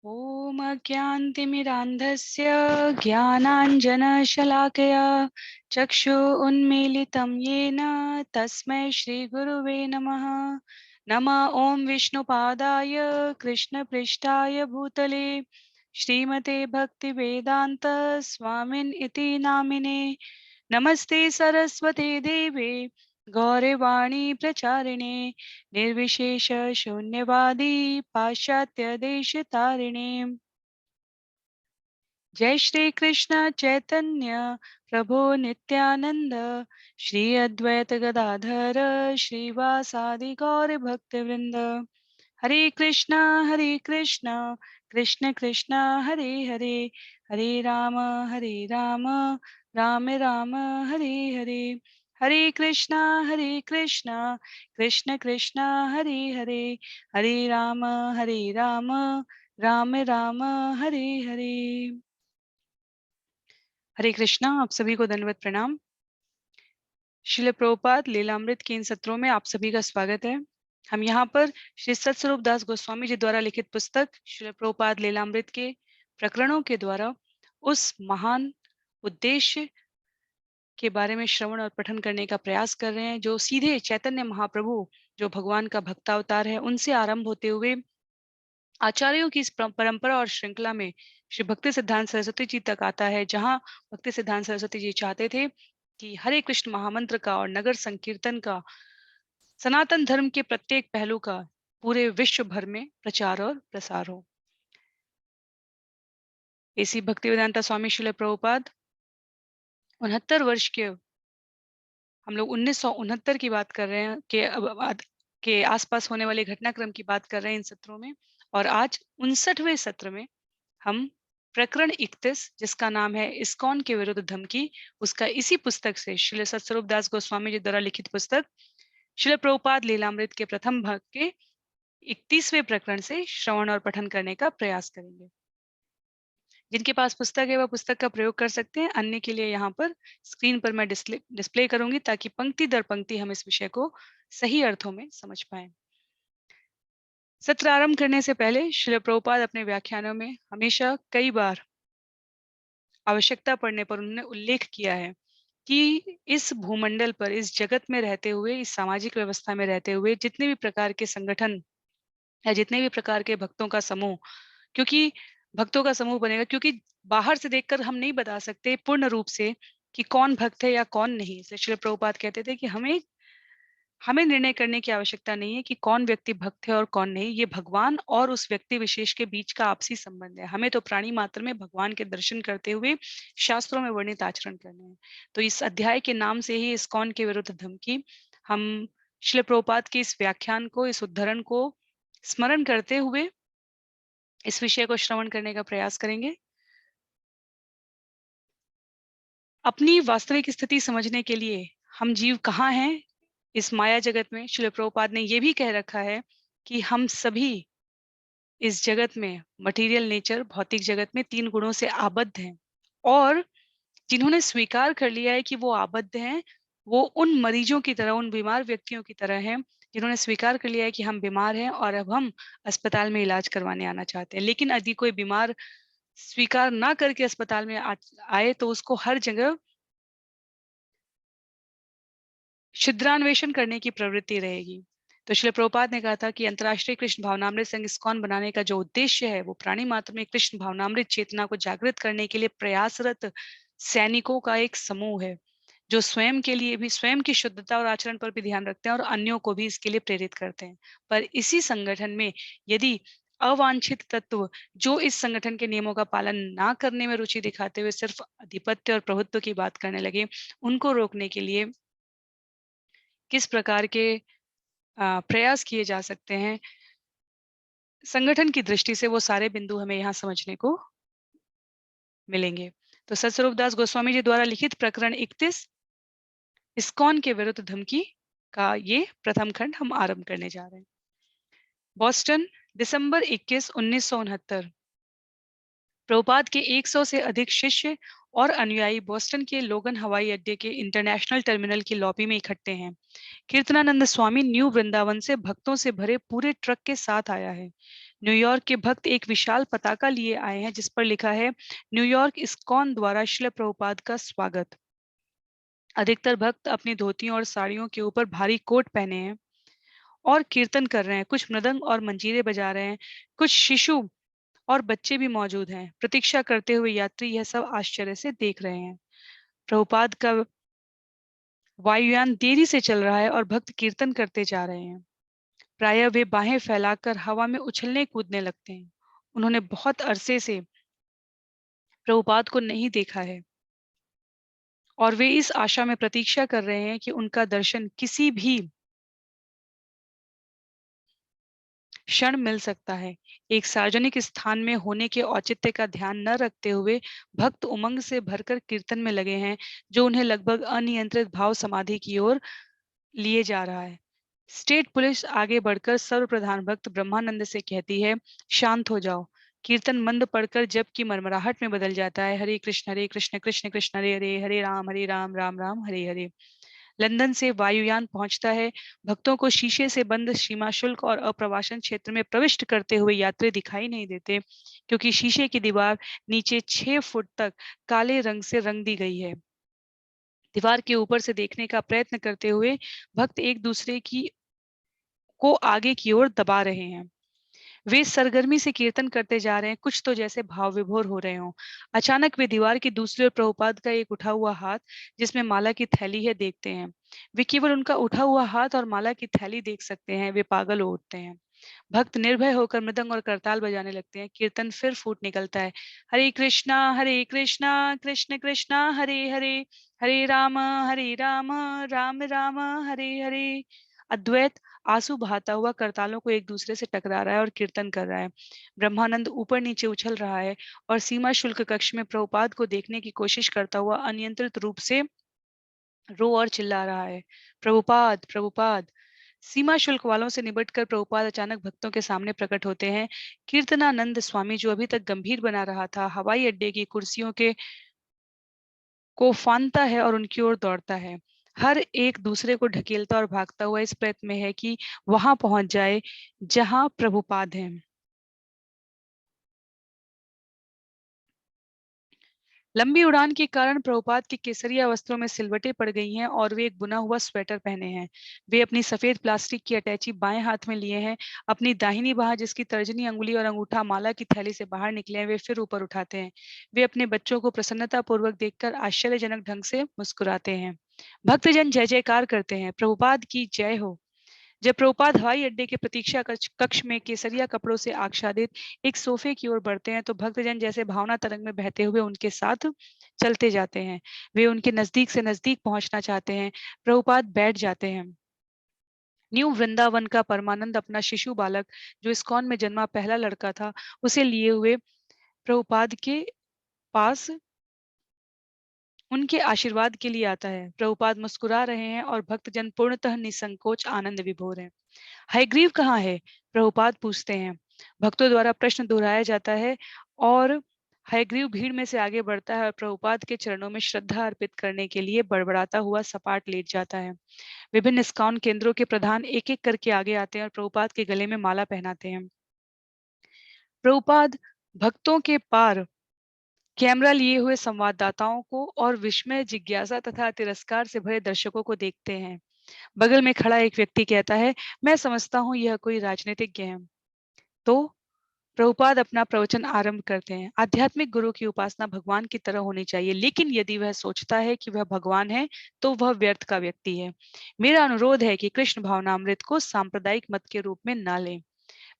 ॐ अज्ञानतिमिरान्धस्य ज्ञानाञ्जनशलाकया चक्षुरुन्मीलितं येन तस्मै श्रीगुरुवे नमः। नमः ॐ विष्णुपादाय कृष्णपृष्ठाय भूतले श्रीमते भक्तिवेदान्त स्वामिन् इति नामिने। नमस्ते सरस्वते देवे गौरवाणी प्रचारिणे निर्विशेष शून्यवादी पाश्चात्य देश तारिणे। जय श्री कृष्ण चैतन्य प्रभु नित्यानंद श्री अद्वैत गदाधर श्रीवासादि गौर भक्तवृंद। हरे कृष्णा कृष्ण कृष्ण हरे हरे, हरे राम राम राम हरे हरे। हरे कृष्णा कृष्ण कृष्ण हरे हरे, हरे राम राम राम हरे हरे। हरे कृष्णा। आप सभी को दंडवत प्रणाम। श्रील प्रभुपाद लीलामृत के इन सत्रों में आप सभी का स्वागत है। हम यहाँ पर श्री सत्स्वरूप दास गोस्वामी जी द्वारा लिखित पुस्तक श्रील प्रभुपाद लीलामृत के प्रकरणों के द्वारा उस महान उद्देश्य के बारे में श्रवण और पठन करने का प्रयास कर रहे हैं जो सीधे चैतन्य महाप्रभु जो भगवान का भक्तावतार है उनसे आरंभ होते हुए आचार्यों की इस परंपरा और श्रृंखला में श्री भक्ति सिद्धांत सरस्वती जी तक आता है, जहां भक्ति सिद्धांत सरस्वती जी चाहते थे कि हरे कृष्ण महामंत्र का और नगर संकीर्तन का, सनातन धर्म के प्रत्येक पहलू का पूरे विश्व भर में प्रचार और प्रसार हो। ऐसी भक्ति वेदांता स्वामी श्रील प्रभुपाद 69 वर्ष के, हम लोग 1969 की बात कर रहे हैं के आसपास होने वाले घटनाक्रम की बात कर रहे हैं इन सत्रों में। और आज 59वें सत्र में हम प्रकरण 31 जिसका नाम है इस्कॉन के विरुद्ध धमकी, उसका इसी पुस्तक से श्रील सत्स्वरूप दास गोस्वामी जी द्वारा लिखित पुस्तक श्रील प्रभुपाद लीलामृत के प्रथम भाग के 31वें प्रकरण से श्रवण और पठन करने का प्रयास करेंगे। जिनके पास पुस्तक है वह पुस्तक का प्रयोग कर सकते हैं, अन्य के लिए यहाँ पर स्क्रीन पर मैं डिस्प्ले करूंगी ताकि पंक्ति दर पंक्ति हम इस विषय को सही अर्थों में समझ पाए। सत्र आरंभ करने से पहले श्रील प्रभुपाद अपने व्याख्यानों में हमेशा कई बार आवश्यकता पड़ने पर उन्होंने उल्लेख किया है कि इस भूमंडल पर, इस जगत में रहते हुए, इस सामाजिक व्यवस्था में रहते हुए जितने भी प्रकार के संगठन या जितने भी प्रकार के भक्तों का समूह, क्योंकि भक्तों का समूह बनेगा, क्योंकि बाहर से देखकर हम नहीं बता सकते पूर्ण रूप से कि कौन भक्त है या कौन नहीं। इसलिए श्रील प्रभुपाद कहते थे कि हमें हमें निर्णय करने की आवश्यकता नहीं है कि कौन व्यक्ति भक्त है और कौन नहीं। ये भगवान और उस व्यक्ति विशेष के बीच का आपसी संबंध है। हमें तो प्राणी मात्र में भगवान के दर्शन करते हुए शास्त्रों में वर्णित आचरण करने हैं। तो इस अध्याय के नाम से ही इस्कॉन के विरुद्ध धमकी, हम श्रील प्रभुपाद के इस व्याख्यान को, इस उद्धरण को स्मरण करते हुए इस विषय को श्रवण करने का प्रयास करेंगे। अपनी वास्तविक स्थिति समझने के लिए हम जीव कहाँ हैं इस माया जगत में, श्रील प्रभुपाद ने यह भी कह रखा है कि हम सभी इस जगत में, मटेरियल नेचर, भौतिक जगत में 3 गुणों से आबद्ध हैं। और जिन्होंने स्वीकार कर लिया है कि वो आबद्ध हैं, वो उन मरीजों की तरह, उन बीमार व्यक्तियों की तरह हैं जिन्होंने स्वीकार कर लिया है कि हम बीमार हैं और अब हम अस्पताल में इलाज करवाने आना चाहते हैं। लेकिन यदि कोई बीमार स्वीकार ना करके अस्पताल में आए तो उसको हर जगह छिद्रान्वेषण करने की प्रवृत्ति रहेगी। तो श्रील प्रभुपाद ने कहा था कि अंतर्राष्ट्रीय कृष्ण भावनामृत संघ इस्कॉन बनाने का जो उद्देश्य है वो प्राणी मात्र में कृष्ण भावनामृत चेतना को जागृत करने के लिए प्रयासरत सैनिकों का एक समूह है, जो स्वयं के लिए भी, स्वयं की शुद्धता और आचरण पर भी ध्यान रखते हैं और अन्यों को भी इसके लिए प्रेरित करते हैं। पर इसी संगठन में यदि अवांछित तत्व जो इस संगठन के नियमों का पालन ना करने में रुचि दिखाते हुए सिर्फ आधिपत्य और प्रभुत्व की बात करने लगे, उनको रोकने के लिए किस प्रकार के प्रयास किए जा सकते हैं, संगठन की दृष्टि से वो सारे बिंदु हमें यहाँ समझने को मिलेंगे। तो सत्स्वरूप दास गोस्वामी जी द्वारा लिखित प्रकरण 31 इस्कॉन के विरुद्ध धमकी का ये प्रथम खंड हम आरंभ करने जा रहे हैं। बॉस्टन, दिसंबर 21, 1969। प्रभुपाद के 100 से अधिक शिष्य और अनुयायी बोस्टन के लोगन हवाई अड्डे के इंटरनेशनल टर्मिनल की लॉबी में इकट्ठे हैं। कीर्तनानंद स्वामी न्यू वृंदावन से भक्तों से भरे पूरे ट्रक के साथ आया है। न्यूयॉर्क के भक्त एक विशाल पताका लिए आए हैं जिस पर लिखा है न्यूयॉर्क इस्कॉन द्वारा श्रील प्रभुपाद का स्वागत। अधिकतर भक्त अपनी धोतियों और साड़ियों के ऊपर भारी कोट पहने हैं और कीर्तन कर रहे हैं। कुछ मृदंग और मंजीरे बजा रहे हैं। कुछ शिशु और बच्चे भी मौजूद हैं। प्रतीक्षा करते हुए यात्री यह सब आश्चर्य से देख रहे हैं। प्रभुपाद का वायुयान देरी से चल रहा है और भक्त कीर्तन करते जा रहे हैं। प्रायः वे बाहें फैलाकर हवा में उछलने कूदने लगते हैं। उन्होंने बहुत अरसे से प्रभुपाद को नहीं देखा है और वे इस आशा में प्रतीक्षा कर रहे हैं कि उनका दर्शन किसी भी क्षण मिल सकता है। एक सार्वजनिक स्थान में होने के औचित्य का ध्यान न रखते हुए भक्त उमंग से भरकर कीर्तन में लगे हैं, जो उन्हें लगभग अनियंत्रित भाव समाधि की ओर लिए जा रहा है। स्टेट पुलिस आगे बढ़कर सर्वप्रधान भक्त ब्रह्मानंद से कहती है, शांत हो जाओ। कीर्तन मंद पड़कर जब की मरमराहट में बदल जाता है। हरे कृष्ण कृष्ण कृष्ण हरे हरे, हरे राम राम राम हरे हरे। लंदन से वायुयान पहुंचता है। भक्तों को शीशे से बंद सीमा शुल्क और अप्रवासन क्षेत्र में प्रविष्ट करते हुए यात्री दिखाई नहीं देते, क्योंकि शीशे की दीवार नीचे 6 फुट तक काले रंग से रंग दी गई है। दीवार के ऊपर से देखने का प्रयत्न करते हुए भक्त एक दूसरे की को आगे की ओर दबा रहे हैं। वे सरगर्मी से कीर्तन करते जा रहे हैं, कुछ तो जैसे भाव विभोर हो रहे हों। अचानक वे दीवार की दूसरी ओर प्रभुपाद का एक उठा हुआ हाथ, जिसमें माला की थैली है, देखते हैं। वे केवल उनका उठा हुआ हाथ और माला की थैली देख सकते हैं। वे पागल हो उठते हैं। भक्त निर्भय होकर मृदंग और करताल बजाने लगते हैं। कीर्तन फिर फूट निकलता है। हरे कृष्णा कृष्ण कृष्णा हरे हरे, हरे राम राम राम हरे हरे। अद्वैत आंसू बहाता हुआ करतालों को एक दूसरे से टकरा रहा है और कीर्तन कर रहा है। ब्रह्मानंद ऊपर नीचे उछल रहा है और सीमा शुल्क कक्ष में प्रभुपाद को देखने की कोशिश करता हुआ अनियंत्रित रूप से रो और चिल्ला रहा है, प्रभुपाद प्रभुपाद। सीमा शुल्क वालों से निबटकर प्रभुपाद अचानक भक्तों के सामने प्रकट होते हैं। कीर्तनानंद स्वामी, जो अभी तक गंभीर बना रहा था, हवाई अड्डे की कुर्सियों के को फांदता है और उनकी ओर दौड़ता है। हर एक दूसरे को ढकेलता और भागता हुआ इस प्रयत्न में है कि वहां पहुंच जाए जहां प्रभुपाद हैं। लंबी उड़ान के कारण प्रभुपाद के केसरिया वस्त्रों में सिलवटें पड़ गई हैं और वे एक बुना हुआ स्वेटर पहने हैं। वे अपनी सफेद प्लास्टिक की अटैची बाएं हाथ में लिए हैं। अपनी दाहिनी बाह, जिसकी तर्जनी अंगुली और अंगूठा माला की थैली से बाहर निकले हैं, वे फिर ऊपर उठाते हैं। वे अपने बच्चों को प्रसन्नता पूर्वक देखकर आश्चर्यजनक ढंग से मुस्कुराते हैं। भक्तजन जय जयकार करते हैं, प्रभुपाद की जय हो। जब प्रभुपाद हवाई अड्डे के प्रतीक्षा कक्ष में केसरिया कपड़ों से आच्छादित एक सोफे की ओर बढ़ते हैं, तो भक्तजन जैसे भावना तरंग में बहते हुए उनके साथ चलते जाते हैं। वे उनके नजदीक से नजदीक पहुंचना चाहते हैं। प्रभुपाद बैठ जाते हैं। न्यू वृंदावन का परमानंद अपना शिशु बालक, जो इस्कॉन में जन्मा पहला लड़का था, उसे लिए हुए प्रभुपाद के पास उनके आशीर्वाद के लिए आता है। प्रभुपाद मुस्कुरा रहे हैं और भक्तजन पूर्णतः निसंकोच आनंद विभोर है। हयग्रीव कहाँ है? प्रभुपाद पूछते हैं। भक्तों द्वारा प्रश्न दोहराया जाता है और हयग्रीव भीड़ में से आगे बढ़ता है और प्रभुपाद के चरणों में श्रद्धा अर्पित करने के लिए बड़बड़ाता हुआ सपाट लेट जाता है। विभिन्न इस्कॉन केंद्रों के प्रधान एक एक करके आगे आते हैं और प्रभुपाद के गले में माला पहनाते हैं। प्रभुपाद भक्तों के पार कैमरा लिए हुए संवाददाताओं को और विस्मय, जिज्ञासा तथा तिरस्कार से भरे दर्शकों को देखते हैं। बगल में खड़ा एक व्यक्ति कहता है, मैं समझता हूँ यह कोई राजनीतिज्ञ है। तो प्रभुपाद अपना प्रवचन आरंभ करते हैं। आध्यात्मिक गुरु की उपासना भगवान की तरह होनी चाहिए, लेकिन यदि वह सोचता है कि वह भगवान है, तो वह व्यर्थ का व्यक्ति है। मेरा अनुरोध है कि कृष्ण भावनामृत को सांप्रदायिक मत के रूप में न लें।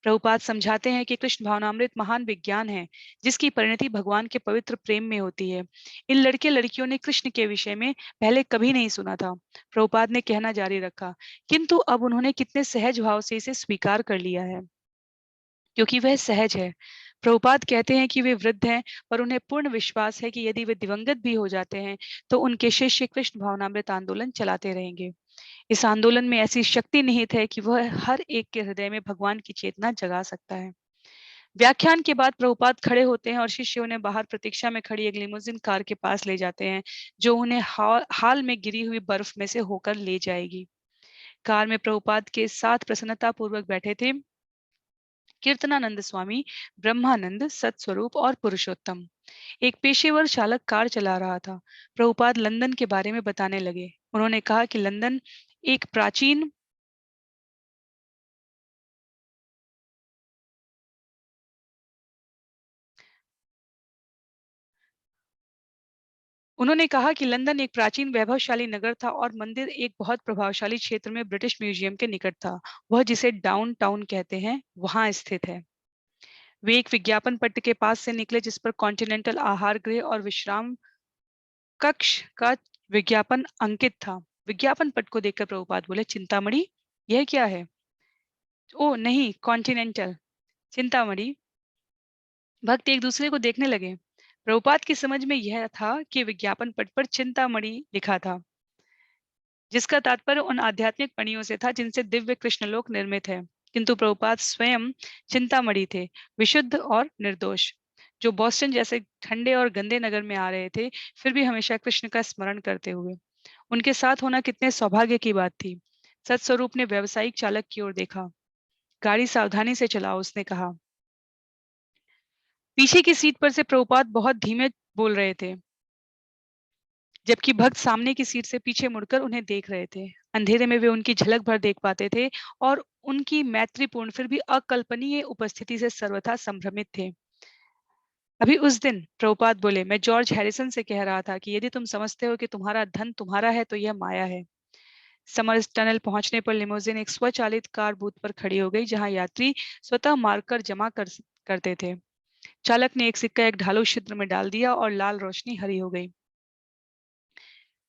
प्रभुपाद समझाते हैं कि कृष्ण भावनामृत महान विज्ञान है, जिसकी परिणति भगवान के पवित्र प्रेम में होती है। इन लड़के लड़कियों ने कृष्ण के विषय में पहले कभी नहीं सुना था। प्रभुपाद ने कहना जारी रखा, किंतु अब उन्होंने कितने सहज भाव से इसे स्वीकार कर लिया है, क्योंकि वह सहज है। प्रभुपाद कहते हैं कि वे वृद्ध हैं, पर उन्हें पूर्ण विश्वास है कि यदि वे दिवंगत भी हो जाते हैं, तो उनके शिष्य कृष्ण भावनामृत आंदोलन चलाते रहेंगे। इस आंदोलन में ऐसी शक्ति निहित है कि वह हर एक के हृदय में भगवान की चेतना जगा सकता है। व्याख्यान के बाद प्रभुपाद खड़े होते हैं और शिष्य उन्हें बाहर प्रतीक्षा में खड़ी एक लिमोजिन कार के पास ले जाते हैं, जो उन्हें हाल में गिरी हुई बर्फ में से होकर ले जाएगी। कार में प्रभुपाद के साथ प्रसन्नता पूर्वक बैठे थे कीर्तनानंद स्वामी, ब्रह्मानंद, सत्स्वरूप और पुरुषोत्तम। एक पेशेवर चालक कार चला रहा था। प्रभुपाद लंदन के बारे में बताने लगे। उन्होंने कहा कि लंदन एक प्राचीन उन्होंने कहा कि लंदन एक प्राचीन वैभवशाली नगर था और मंदिर एक बहुत प्रभावशाली क्षेत्र में ब्रिटिश म्यूजियम के निकट था। वह जिसे डाउन टाउन कहते हैं, वहां स्थित है। वे एक विज्ञापन पट्ट के पास से निकले जिस पर कॉन्टिनेंटल आहार गृह और विश्राम कक्ष का विज्ञापन अंकित था। विज्ञापन पट को देखकर प्रभुपाद बोले, चिंतामणि, यह क्या है? ओ नहीं, कॉन्टिनेंटल, चिंतामणि। भक्त एक दूसरे को देखने लगे। प्रभुपाद की समझ में यह था कि विज्ञापन पट पर चिंतामणि लिखा था, जिसका तात्पर्य उन आध्यात्मिक मणियों से था जिनसे दिव्य कृष्णलोक निर्मित है। किंतु प्रभुपाद स्वयं चिंतामणि थे, विशुद्ध और निर्दोष, जो बॉस्टन जैसे ठंडे और गंदे नगर में आ रहे थे, फिर भी हमेशा कृष्ण का स्मरण करते हुए। उनके साथ होना कितने सौभाग्य की बात थी। सत्स्वरूप ने व्यावसायिक चालक की ओर देखा। गाड़ी सावधानी से चलाओ, उसने कहा। पीछे की सीट पर से प्रभुपाद बहुत धीमे बोल रहे थे, जबकि भक्त सामने की सीट से पीछे मुड़कर उन्हें देख रहे थे। अंधेरे में वे उनकी झलक भर देख पाते थे और उनकी मैत्रीपूर्ण फिर भी अकल्पनीय उपस्थिति से सर्वथा संभ्रमित थे। अभी उस दिन प्रभुपाद बोले, मैं जॉर्ज हैरिसन से कह रहा था कि यदि तुम समझते हो कि तुम्हारा धन तुम्हारा है तो यह माया है। समर्स टनल पहुंचने पर लिमोजिन एक स्वचालित कार बूथ पर खड़ी हो गई, जहां यात्री स्वतः मार्कर जमा करते थे। चालक ने एक सिक्का एक ढालू छिद्र में डाल दिया और लाल रोशनी हरी हो गई।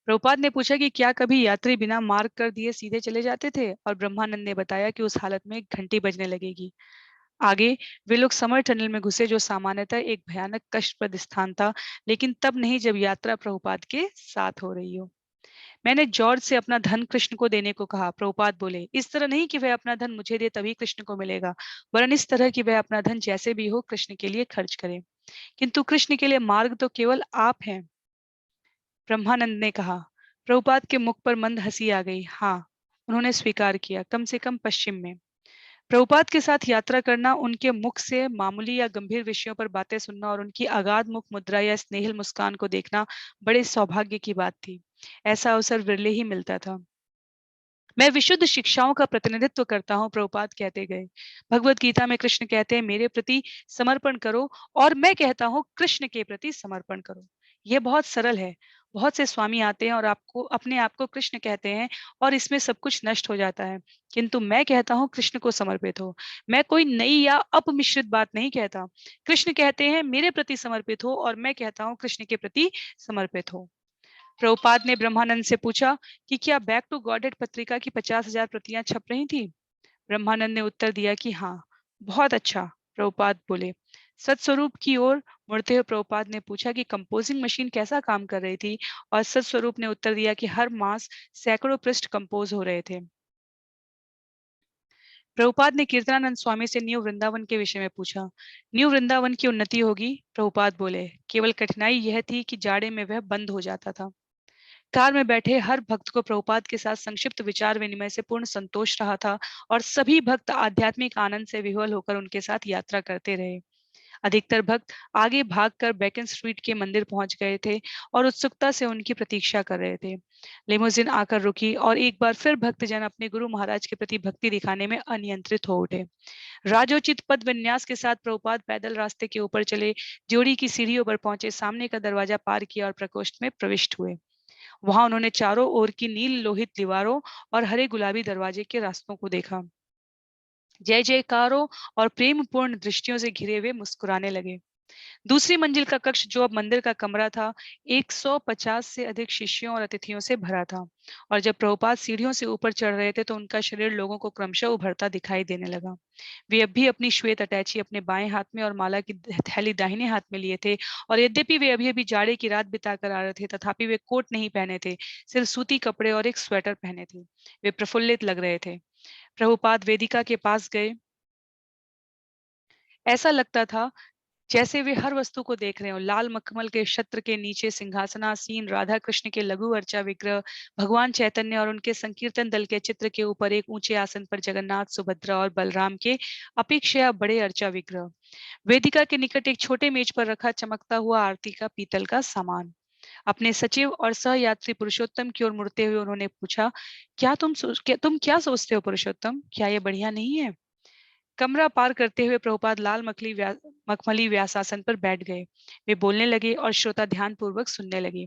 प्रभुपाद ने पूछा कि क्या कभी यात्री बिना मार्क कर दिए सीधे चले जाते थे, और ब्रह्मानंद ने बताया कि उस हालत में एक घंटी बजने लगेगी। आगे वे लोग समर टनल में घुसे, जो सामान्यतः एक भयानक कष्टप्रद स्थान था, लेकिन तब नहीं जब यात्रा प्रभुपाद के साथ हो रही हो। मैंने जॉर्ज से अपना धन कृष्ण को देने को कहा। प्रभुपाद बोले, इस तरह नहीं कि वह अपना धन मुझे दे तभी कृष्ण को मिलेगा, वरन इस तरह कि वह अपना धन जैसे भी हो कृष्ण के लिए खर्च करे। किंतु कृष्ण के लिए मार्ग तो केवल आप हैं, ब्रह्मानंद ने कहा। प्रभुपाद के मुख पर मंद हंसी आ गई। हाँ, उन्होंने स्वीकार किया, कम से कम पश्चिम में। प्रभुपाद के साथ यात्रा करना, उनके मुख से मामूली या गंभीर विषयों पर बातें सुनना और उनकी अगाध मुख मुद्रा या स्नेहिल मुस्कान को देखना बड़े सौभाग्य की बात थी। ऐसा अवसर विरले ही मिलता था। मैं विशुद्ध शिक्षाओं का प्रतिनिधित्व करता हूँ, प्रभुपाद कहते गए। भगवत गीता में कृष्ण कहते हैं, मेरे प्रति समर्पण करो, और मैं कहता हूँ कृष्ण के प्रति समर्पण करो। यह बहुत सरल है। बहुत से स्वामी आते हैं और आपको अपने आप को कृष्ण कहते हैं और इसमें सब कुछ नष्ट हो जाता है। किंतु मैं कहता हूँ कृष्ण को समर्पित हो। मैं कोई नई या अपमिश्रित बात नहीं कहता। कृष्ण कहते हैं मेरे प्रति समर्पित हो, और मैं कहता हूँ कृष्ण के प्रति समर्पित हो। प्रभुपाद ने ब्रह्मानंद से पूछा कि क्या बैक टू गॉडेड पत्रिका की 50,000 प्रतियां छप रही थी। ब्रह्मानंद ने उत्तर दिया कि हाँ। बहुत अच्छा, प्रभुपाद बोले। सत्स्वरूप की ओर मुड़ते हुए प्रभुपाद ने पूछा कि कंपोजिंग मशीन कैसा काम कर रही थी, और सत्स्वरूप ने उत्तर दिया कि हर मास सैकड़ों पृष्ठ कंपोज हो रहे थे। प्रभुपाद ने कीर्तनानंद स्वामी से न्यू वृंदावन के विषय में पूछा। न्यू वृंदावन की उन्नति होगी, प्रभुपाद बोले। केवल कठिनाई यह थी कि जाड़े में वह बंद हो जाता था। कार में बैठे हर भक्त को प्रभुपाद के साथ संक्षिप्त विचार विनिमय से पूर्ण संतोष रहा था, और सभी भक्त आध्यात्मिक आनंद से विह्वल होकर उनके साथ यात्रा करते रहे। अधिकतर भक्त आगे भागकर बेकन स्ट्रीट के मंदिर पहुंच गए थे और उत्सुकता से उनकी प्रतीक्षा कर रहे थे। लिमोजिन आकर रुकी और एक बार फिर भक्तजन अपने गुरु महाराज के प्रति भक्ति दिखाने में अनियंत्रित हो उठे। राजोचित पद विन्यास के साथ प्रभुपाद पैदल रास्ते के ऊपर चले, जोड़ी की सीढ़ियों पर पहुंचे, सामने का दरवाजा पार किया और प्रकोष्ठ में प्रविष्ट हुए। वहां उन्होंने चारों ओर की नील लोहित दीवारों और हरे गुलाबी दरवाजे के रास्तों को देखा। जय जयकारों और प्रेमपूर्ण दृष्टियों से घिरे हुए मुस्कुराने लगे। दूसरी मंजिल का कक्ष, जो अब मंदिर का कमरा था, 150 से अधिक शिष्यों और अतिथियों से भरा था। और जब प्रभुपाद सीढ़ियों से ऊपर चढ़ रहे थे तो उनका शरीर लोगों को क्रमशः उभरता दिखाई देने लगा। वे अब भी अपनी श्वेत अटैची अपने बाएं हाथ में और माला की थैली दाहिने हाथ में लिए थे, और यद्यपि वे अभी अभी जाड़े की रात बिताकर आ रहे थे, तथापि वे कोट नहीं पहने थे, सिर्फ सूती कपड़े और एक स्वेटर पहने थे। वे प्रफुल्लित लग रहे थे। प्रभुपाद वेदिका के पास गए। ऐसा लगता था जैसे वे हर वस्तु को देख रहे हो, लाल मखमल के छत्र के नीचे सिंहासनासीन राधा कृष्ण के लघु अर्चा विग्रह, भगवान चैतन्य और उनके संकीर्तन दल के चित्र के ऊपर एक ऊंचे आसन पर जगन्नाथ, सुभद्रा और बलराम के अपेक्षया बड़े अर्चा विग्रह, वेदिका के निकट एक छोटे मेज पर रखा चमकता हुआ आरती का पीतल का सामान। अपने सचिव और सहयात्री पुरुषोत्तम की ओर मुड़ते हुए उन्होंने पूछा, तुम क्या सोचते हो पुरुषोत्तम, क्या ये बढ़िया नहीं है? कमरा पार करते हुए प्रभुपाद लाल मखमली व्यासासन पर बैठ गए। वे बोलने लगे और श्रोता ध्यान पूर्वक सुनने लगे।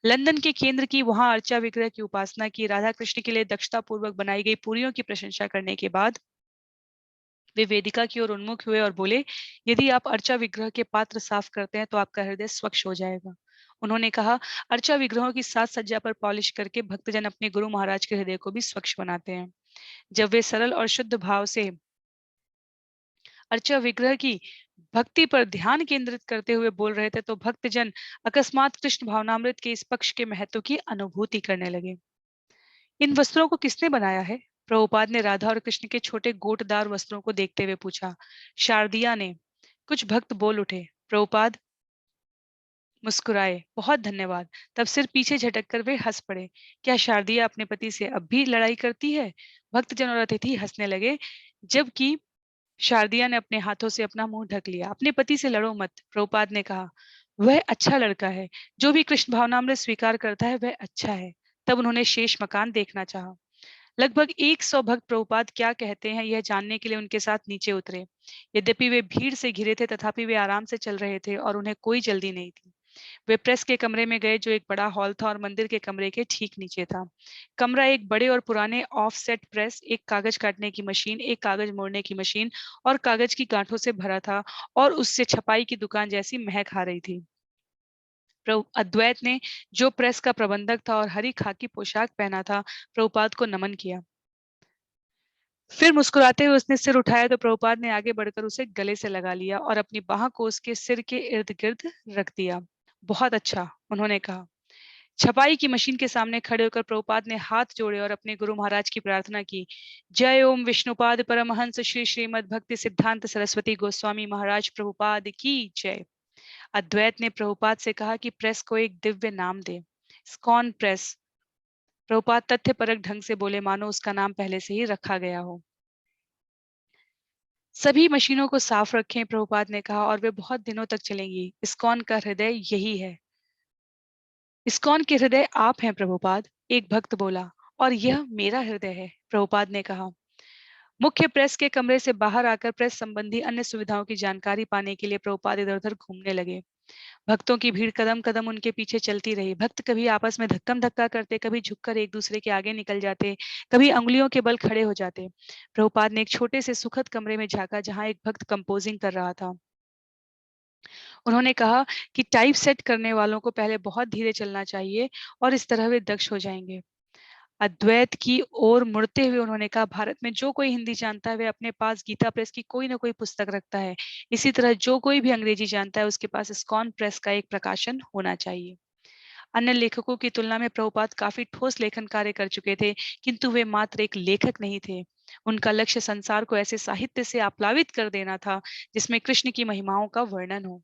लंदन के केंद्र की वहां अर्चा विग्रह की उपासना की, राधा कृष्ण के लिए दक्षता पूर्वक बनाई गई पूरियों की प्रशंसा करने के बाद वे वेदिका की ओर उन्मुख हुए और बोले, यदि आप अर्चा विग्रह के पात्र साफ करते हैं तो आपका हृदय स्वच्छ हो जाएगा। उन्होंने कहा, अर्चा विग्रहों की साज सज्जा पर पॉलिश करके भक्तजन अपने गुरु महाराज के हृदय को भी स्वच्छ बनाते हैं। जब वे सरल और शुद्ध भाव से अर्चा विग्रह की भक्ति पर ध्यान केंद्रित करते हुए बोल रहे थे तो भक्तजन अकस्मात कृष्ण भावनामृत के इस पक्ष के महत्व की अनुभूति करने लगे। इन वस्त्रों को किसने बनाया है? प्रभुपाद ने राधा और कृष्ण के छोटे गोटदार वस्त्रों को देखते हुए पूछा। शारदिया ने। कुछ भक्त बोल उठे। प्रभुपाद मुस्कुराए, बहुत धन्यवाद। तब सिर पीछे झटक कर वे हंस पड़े। क्या शारदिया अपने पति से अब भी लड़ाई करती है? भक्तजन और अतिथि हंसने लगे, जबकि शारदिया ने अपने हाथों से अपना मुंह ढक लिया। अपने पति से लड़ो मत, प्रभुपाद ने कहा। वह अच्छा लड़का है, जो भी कृष्ण भावनामृत स्वीकार करता है वह अच्छा है। तब उन्होंने शेष मकान देखना चाहा। लगभग 100 भक्त प्रभुपाद क्या कहते हैं यह जानने के लिए उनके साथ नीचे उतरे। यद्यपि वे भीड़ से घिरे थे तथापि वे आराम से चल रहे थे और उन्हें कोई जल्दी नहीं थी। वे प्रेस के कमरे में गए जो एक बड़ा हॉल था और मंदिर के कमरे के ठीक नीचे था। कमरा एक बड़े और पुराने ऑफसेट प्रेस, एक कागज काटने की मशीन, एक कागज मोड़ने की मशीन और कागज की गांठों से भरा था और उससे छपाई की दुकान जैसी महक आ रही थी। प्रभु अद्वैत ने, जो प्रेस का प्रबंधक था और हरी खाकी पोशाक पहना था, प्रभुपाद को नमन किया। फिर मुस्कुराते हुए उसने सिर उठाया तो प्रभुपाद ने आगे बढ़कर उसे गले से लगा लिया और अपनी बाह को उसके सिर के इर्द गिर्द रख दिया। बहुत अच्छा, उन्होंने कहा। छपाई की मशीन के सामने खड़े होकर प्रभुपाद ने हाथ जोड़े और अपने गुरु महाराज की प्रार्थना की। जय ओम विष्णुपाद परमहंस श्री श्रीमद् भक्ति सिद्धांत सरस्वती गोस्वामी महाराज प्रभुपाद की जय। अद्वैत ने प्रभुपाद से कहा कि प्रेस को एक दिव्य नाम दे, स्कॉन प्रेस। प्रभुपाद तथ्यपरक ढंग से बोले, मानो उसका नाम पहले से ही रखा गया हो। सभी मशीनों को साफ रखें, प्रभुपाद ने कहा, और वे बहुत दिनों तक चलेंगी। इस्कॉन का हृदय यही है। इस्कॉन के हृदय आप हैं प्रभुपाद, एक भक्त बोला। और यह मेरा हृदय है, प्रभुपाद ने कहा। मुख्य प्रेस के कमरे से बाहर आकर प्रेस संबंधी अन्य सुविधाओं की जानकारी पाने के लिए प्रभुपाद इधर उधर घूमने लगे। भक्तों की भीड़ कदम कदम उनके पीछे चलती रही। भक्त कभी आपस में धक्कम धक्का करते, कभी झुककर एक दूसरे के आगे निकल जाते, कभी अंगुलियों के बल खड़े हो जाते। प्रभुपाद ने एक छोटे से सुखद कमरे में झांका जहां एक भक्त कंपोजिंग कर रहा था। उन्होंने कहा कि टाइप सेट करने वालों को पहले बहुत धीरे चलना चाहिए और इस तरह वे दक्ष हो जाएंगे। अद्वैत की ओर मुड़ते हुए उन्होंने कहा, भारत में जो कोई हिंदी जानता है वह अपने पास गीता प्रेस की कोई ना कोई पुस्तक रखता है। इसी तरह जो कोई भी अंग्रेजी जानता है उसके पास इस्कॉन प्रेस का एक प्रकाशन होना चाहिए। अन्य लेखकों की तुलना में प्रभुपाद काफी ठोस लेखन कार्य कर चुके थे, किंतु वे मात्र एक लेखक नहीं थे। उनका लक्ष्य संसार को ऐसे साहित्य से आप्लावित कर देना था जिसमें कृष्ण की महिमाओं का वर्णन हो।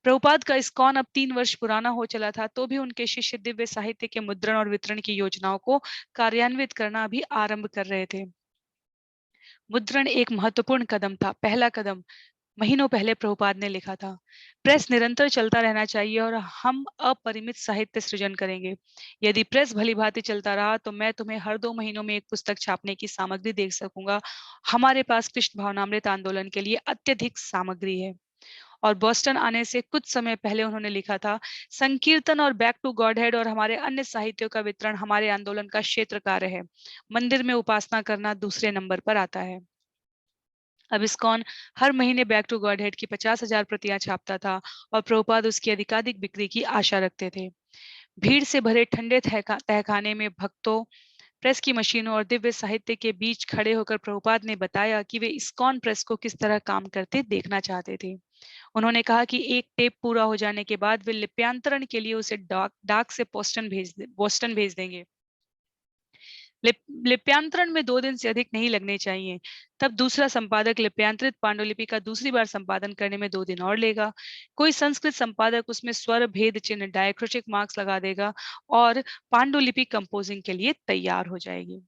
प्रभुपाद का इस्कॉन अब 3 वर्ष पुराना हो चला था, तो भी उनके शिष्य दिव्य साहित्य के मुद्रण और वितरण की योजनाओं को कार्यान्वित करना अभी आरंभ कर रहे थे। मुद्रण एक महत्वपूर्ण कदम था। पहला कदम महीनों पहले प्रभुपाद ने लिखा था, प्रेस निरंतर चलता रहना चाहिए और हम अपरिमित साहित्य सृजन करेंगे। यदि प्रेस भली भांति चलता रहा तो मैं तुम्हें हर 2 महीनों में एक पुस्तक छापने की सामग्री दे सकूंगा। हमारे पास कृष्ण भावनामृत आंदोलन के लिए अत्यधिक सामग्री है। और बोस्टन आने से कुछ समय पहले उन्होंने लिखा था, संकीर्तन और बैक टू गॉड हेड और हमारे अन्य साहित्यों का वितरण हमारे आंदोलन का क्षेत्र कार्य है। मंदिर में उपासना करना दूसरे नंबर पर आता है। अब इस्कॉन हर महीने बैक टू गॉड हेड की 50,000 प्रतियां छापता था और प्रभुपाद उसकी अधिकाधिक बिक्री की आशा रखते थे। भीड़ से भरे ठंडे तहखाने में भक्तों, प्रेस की मशीनों और दिव्य साहित्य के बीच खड़े होकर प्रभुपाद ने बताया कि वे इस्कॉन प्रेस को किस तरह काम करते देखना चाहते थे। उन्होंने कहा कि एक टेप पूरा हो जाने के बाद वे लिप्यांतरण के लिए उसे डाक डाक से बोस्टन भेज देंगे। लिप लिप्यांतरण में 2 दिन से अधिक नहीं लगने चाहिए। तब दूसरा संपादक लिप्यांतरित पांडुलिपि का दूसरी बार संपादन करने में 2 दिन और लेगा। कोई संस्कृत संपादक उसमें स्वर भेद चिन्ह डायक्रिटिक मार्क्स लगा देगा और पांडुलिपि कंपोजिंग के लिए तैयार हो जाएगी।